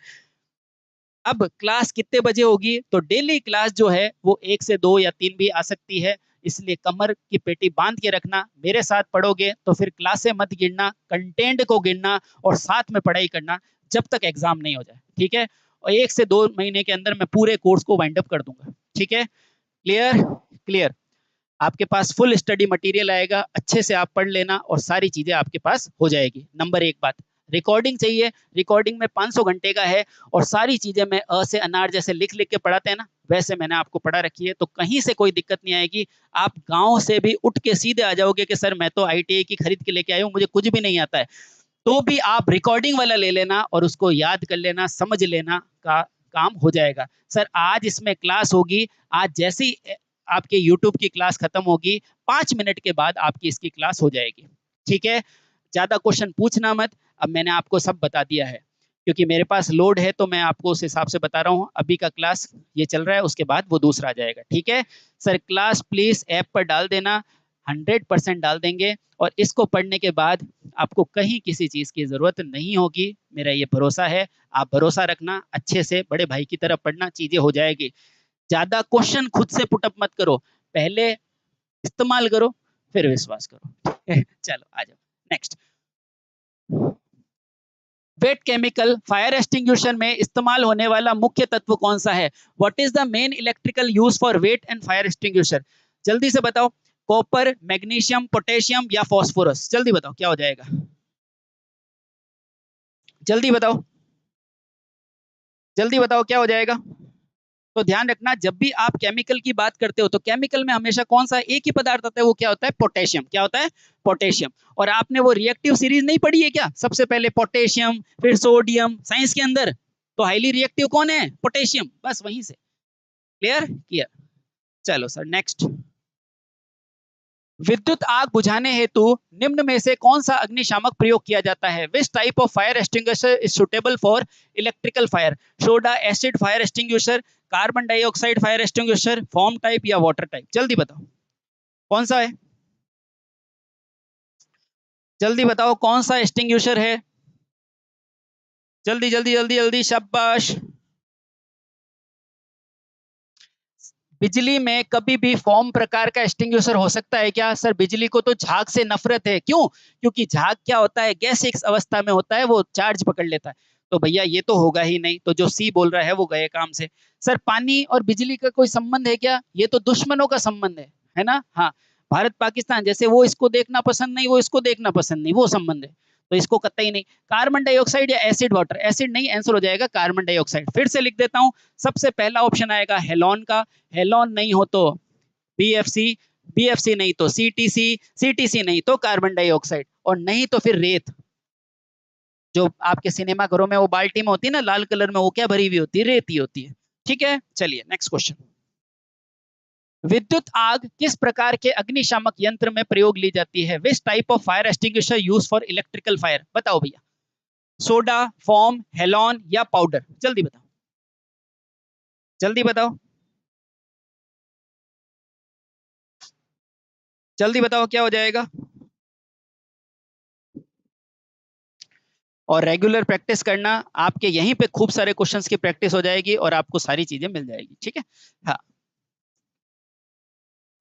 अब क्लास कितने बजे होगी, तो डेली क्लास जो है वो 1 से 2 या 3 भी आ सकती है, इसलिए कमर की पेटी बांध के रखना। मेरे साथ पढ़ोगे तो फिर क्लासे मत गिनना, कंटेंट को गिनना और साथ में पढ़ाई करना जब तक एग्जाम नहीं हो जाए। ठीक है, और 1 से 2 महीने के अंदर मैं पूरे कोर्स को वाइंड अप कर दूंगा। ठीक है, क्लियर क्लियर। आपके पास फुल स्टडी मटेरियल आएगा, अच्छे से आप पढ़ लेना और सारी चीजें आपके पास हो जाएगी। नंबर 1 बात, रिकॉर्डिंग चाहिए, रिकॉर्डिंग में 500 घंटे का है और सारी चीजें मैं अ से अनार जैसे लिख लिख के पढ़ाते हैं ना, वैसे मैंने आपको पढ़ा रखी है, तो कहीं से कोई दिक्कत नहीं आएगी। आप गांव से भी उठ के सीधे आ जाओगे कि सर मैं तो आईटीआई की खरीद के लेके आया हूँ, मुझे कुछ भी नहीं आता है, तो भी आप रिकॉर्डिंग वाला ले लेना और उसको याद कर लेना, समझ लेना का काम हो जाएगा। सर आज इसमें क्लास होगी, आज जैसे ही आपके यूट्यूब की क्लास खत्म होगी 5 मिनट के बाद आपकी इसकी क्लास हो जाएगी। ठीक है, ज्यादा क्वेश्चन पूछना मत, अब मैंने आपको सब बता दिया है, क्योंकि मेरे पास लोड है तो मैं आपको उस हिसाब से बता रहा हूँ। अभी का क्लास ये चल रहा है, उसके बाद वो दूसरा आ जाएगा। ठीक है सर, क्लास प्लीज ऐप पर डाल देना, 100% डाल देंगे और इसको पढ़ने के बाद आपको कहीं किसी चीज की जरूरत नहीं होगी, मेरा ये भरोसा है। आप भरोसा रखना, अच्छे से बड़े भाई की तरह पढ़ना, चीजें हो जाएगी। ज्यादा क्वेश्चन खुद से पुटअप मत करो, पहले इस्तेमाल करो फिर विश्वास करो। चलो आ जाओ next. Wait chemical fire extinguisher में इस्तेमाल होने वाला मुख्य तत्व कौन सा है? What is the main electrical use for wait and fire extinguisher? जल्दी से बताओ, कॉपर, मैग्नीशियम, पोटेशियम या फॉस्फोरस? जल्दी बताओ क्या हो जाएगा, जल्दी बताओ, जल्दी बताओ क्या हो जाएगा। तो ध्यान रखना, जब भी आप केमिकल की बात करते हो तो केमिकल में हमेशा कौन सा एक ही पदार्थ आता है, वो क्या होता है? पोटेशियम। क्या होता है? पोटेशियम। और आपने वो रिएक्टिव सीरीज नहीं पढ़ी है क्या? सबसे पहले पोटेशियम, फिर सोडियम, साइंस के अंदर तो हाईली रिएक्टिव कौन है? पोटेशियम। बस वहीं से क्लियर किया। चलो सर नेक्स्ट। विद्युत आग बुझाने हेतु निम्न में से कौन सा अग्निशामक प्रयोग किया जाता है? Which type of fire extinguisher is suitable for electrical fire? Soda acid fire extinguisher, carbon dioxide fire extinguisher, form type या वाटर टाइप? जल्दी बताओ कौन सा है, जल्दी बताओ कौन सा एक्सटिंग्विशर है, जल्दी जल्दी जल्दी जल्दी, शाबाश। बिजली में कभी भी फॉर्म प्रकार का एक्सटिंग्विशर हो सकता है क्या? सर बिजली को तो झाग से नफरत है। क्यों? क्योंकि झाग क्या होता है? गैसियस अवस्था में होता है, वो चार्ज पकड़ लेता है। तो भैया ये तो होगा ही नहीं, तो जो सी बोल रहा है वो गए काम से। सर पानी और बिजली का कोई संबंध है क्या? ये तो दुश्मनों का संबंध है ना? हाँ, भारत पाकिस्तान जैसे, वो इसको देखना पसंद नहीं, वो इसको देखना पसंद नहीं, वो संबंध है, तो इसको कतई नहीं। कार्बन डाइऑक्साइड या एसिड वाटर? एसिड नहीं, आंसर हो जाएगा कार्बन डाइऑक्साइड। फिर से लिख देता हूं, सबसे पहला ऑप्शन आएगा हेलोन का, हेलोन नहीं हो तो बीएफसी, बीएफसी नहीं तो सीटीसी, सीटीसी नहीं तो कार्बन डाइऑक्साइड, और नहीं तो फिर रेत। जो आपके सिनेमा घरों में वो बाल्टी में होती है ना लाल कलर में, वो क्या भरी हुई होती है? रेत ही होती है। ठीक है, चलिए नेक्स्ट क्वेश्चन। विद्युत आग किस प्रकार के अग्निशामक यंत्र में प्रयोग ली जाती है? Which type of fire extinguisher use for electrical fire? बताओ भैया, सोडा, फॉर्म, हेलोन या पाउडर? जल्दी बताओ, जल्दी बताओ। जल्दी बताओ क्या हो जाएगा। और रेगुलर प्रैक्टिस करना, आपके यहीं पे खूब सारे क्वेश्चंस की प्रैक्टिस हो जाएगी और आपको सारी चीजें मिल जाएगी, ठीक है। हाँ,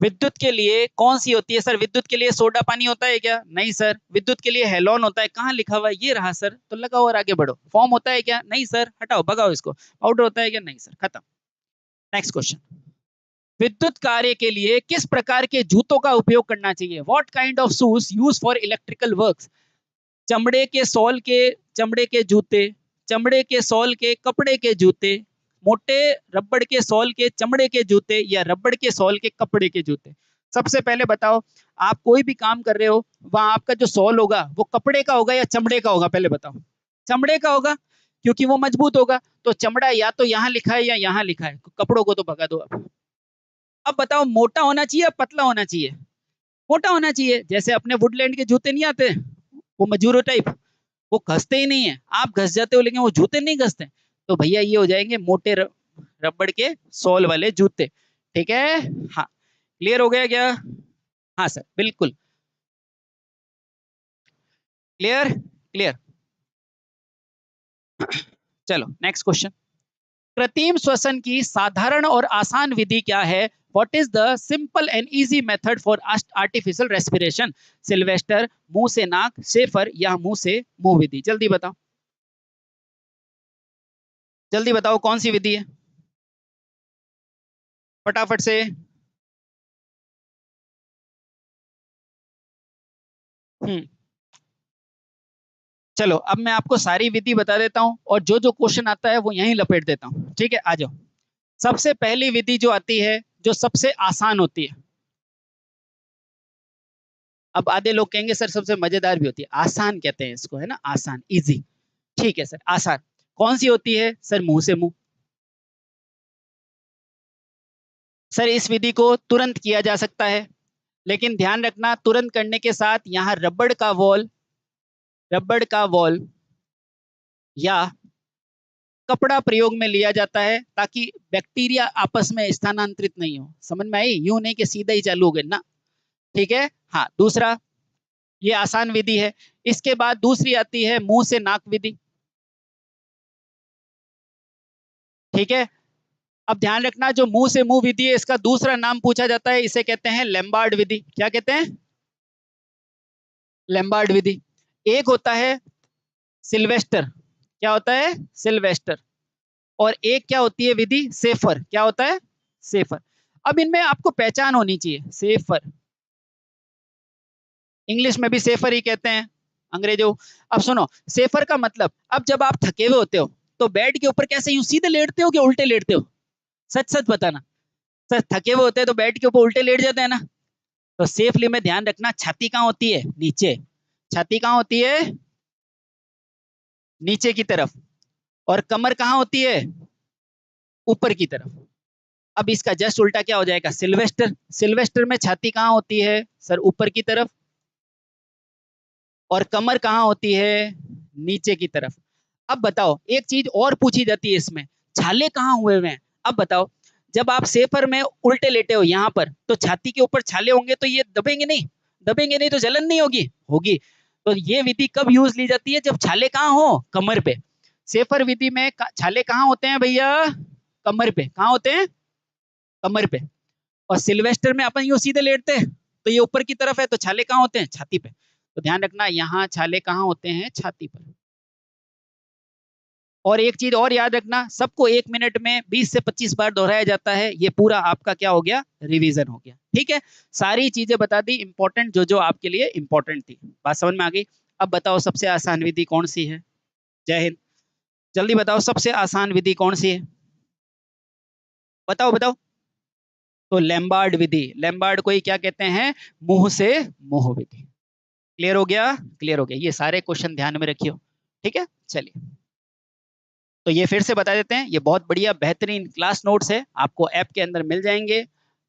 विद्युत के लिए कौन सी होती है सर? विद्युत के लिए सोडा पानी होता है क्या? नहीं सर। विद्युत के लिए हेलोन होता है। कहाँ लिखा हुआ है? ये रहा सर। तो लगाओ और आगे बढ़ो। फॉर्म होता है क्या? नहीं सर। हटाओ, भगाओ इसको। पाउडर होता है क्या? नहीं सर। खत्म। Next question. विद्युत कार्य के लिए किस प्रकार के जूतों का उपयोग करना चाहिए? What kind of shoes use for electrical works? चमड़े के सोल के चमड़े के जूते, चमड़े के सोल के कपड़े के जूते, मोटे रबड़ के सोल के चमड़े के जूते, या रबड़ के सोल के कपड़े के जूते? सबसे पहले बताओ, आप कोई भी काम कर रहे हो, वहां आपका जो सोल होगा वो कपड़े का होगा या चमड़े का होगा? पहले बताओ। चमड़े का होगा, क्योंकि वो मजबूत होगा। तो चमड़ा या तो यहाँ लिखा है या यहाँ लिखा है, कपड़ों को तो भगा दो। अब बताओ, मोटा होना चाहिए या पतला होना चाहिए? मोटा होना चाहिए। जैसे अपने वुडलैंड के जूते नहीं आते, वो मजूरो टाइप, वो घसते ही नहीं है। आप घस जाते हो लेकिन वो जूते नहीं घसते। तो भैया ये हो जाएंगे मोटे रबड़ के सोल वाले जूते, ठीक है। हाँ, क्लियर हो गया क्या? हाँ सर, बिल्कुल क्लियर। क्लियर। चलो नेक्स्ट क्वेश्चन। कृत्रिम श्वसन की साधारण और आसान विधि क्या है? What is the simple and easy method for artificial respiration? Sylvester, मुंह से नाक, शेफर, या मुंह से मुंह विधि? जल्दी बताओ, जल्दी बताओ कौन सी विधि है, फटाफट से। हम्म चलो, अब मैं आपको सारी विधि बता देता हूं और जो जो क्वेश्चन आता है वो यहीं लपेट देता हूं, ठीक है। आ जाओ। सबसे पहली विधि जो आती है, जो सबसे आसान होती है। अब आधे लोग कहेंगे सर सबसे मजेदार भी होती है। आसान कहते हैं इसको, है ना, आसान, इजी। ठीक है सर, आसान कौन सी होती है? सर मुंह से मुंह। सर इस विधि को तुरंत किया जा सकता है, लेकिन ध्यान रखना, तुरंत करने के साथ यहाँ रबड़ का वॉल या कपड़ा प्रयोग में लिया जाता है, ताकि बैक्टीरिया आपस में स्थानांतरित नहीं हो। समझ में आई? यूं नहीं कि सीधा ही चालू हो गए ना, ठीक है। हाँ, दूसरा, ये आसान विधि है। इसके बाद दूसरी आती है मुंह से नाक विधि, ठीक है। अब ध्यान रखना, जो मुंह से मुंह विधि है, इसका दूसरा नाम पूछा जाता है, इसे कहते हैं लैम्बार्ड विधि। क्या कहते हैं? लैम्बार्ड विधि। एक होता है सिल्वेस्टर। क्या होता है? सिल्वेस्टर। और एक क्या होती है विधि? सेफर। क्या होता है? सेफर। अब इनमें आपको पहचान होनी चाहिए। सेफर, इंग्लिश में भी सेफर ही कहते हैं, अंग्रेजों। अब सुनो, सेफर का मतलब, अब जब आप थके हुए होते हो तो बेड के ऊपर कैसे, यूं सीधे लेटते हो कि उल्टे लेटते हो? सच सच बताना। सर थके हुए होते हैं तो बेड के ऊपर उल्टे लेट जाते हैं ना। तो सेफली में ध्यान रखना, छाती कहाँ होती है? नीचे। छाती कहाँ होती है? नीचे की तरफ। और कमर कहाँ होती है? ऊपर की तरफ। अब इसका जस्ट उल्टा क्या हो जाएगा? सिल्वेस्टर। सिल्वेस्टर में छाती कहाँ होती है? सर ऊपर की तरफ। और कमर कहाँ होती है? नीचे की तरफ। अब बताओ, एक चीज और पूछी जाती है इसमें, छाले कहाँ हुए हुए हैं? अब बताओ, जब आप सेफर में उल्टे लेटे हो यहाँ पर, तो छाती के ऊपर छाले होंगे, तो ये दबेंगे नहीं? दबेंगे नहीं तो जलन नहीं होगी? होगी। तो ये विधि कब यूज ली जाती है? जब छाले कहाँ हो? कमर पे। सेफर विधि में छाले कहाँ होते हैं भैया? कमर पे। कहाँ होते हैं? कमर पे। और सिल्वेस्टर में अपन यूं सीधे लेटते हैं, तो ये ऊपर की तरफ है, तो छाले कहाँ होते हैं? छाती पे। तो ध्यान रखना, यहाँ छाले कहाँ होते हैं? छाती पर। और एक चीज और याद रखना, सबको 1 मिनट में 20 से 25 बार दोहराया जाता है। ये पूरा आपका क्या हो गया? रिवीजन हो गया, ठीक है। सारी चीजें बता दी इंपॉर्टेंट, जो जो आपके लिए इंपॉर्टेंट थी। बात समझ में आ गई? अब बताओ सबसे आसान विधि कौन सी है? जय हिंद। जल्दी बताओ सबसे आसान विधि कौन सी है? बताओ बताओ। तो लैम्बार्ड विधि। लैम्बार्ड को ही क्या कहते हैं? मुंह से मुंह विधि। क्लियर हो गया? क्लियर हो गया। ये सारे क्वेश्चन ध्यान में रखियो, ठीक है। चलिए, तो ये फिर से बता देते हैं, ये बहुत बढ़िया बेहतरीन क्लास नोट्स है, आपको ऐप के अंदर मिल जाएंगे।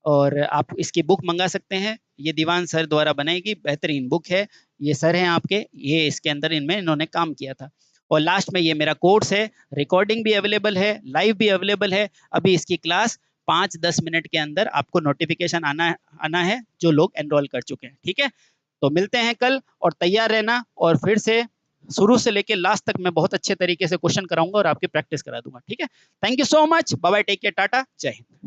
और आप इसकी बुक मंगा सकते हैं। ये दीवान सर द्वारा बनाई गई बेहतरीन बुक है। ये सर हैं आपके, ये इसके अंदर इनमें इन्होंने काम किया था। और लास्ट में ये मेरा कोर्स है, रिकॉर्डिंग भी अवेलेबल है, लाइव भी अवेलेबल है। अभी इसकी क्लास 5-10 मिनट के अंदर आपको नोटिफिकेशन आना है जो लोग एनरोल कर चुके हैं। ठीक है, तो मिलते हैं कल और तैयार रहना, और फिर से शुरू से लेके लास्ट तक मैं बहुत अच्छे तरीके से क्वेश्चन कराऊंगा और आपकी प्रैक्टिस करा दूंगा। ठीक है, thank you so much, bye bye, take care, ta-ta, Jai Hind.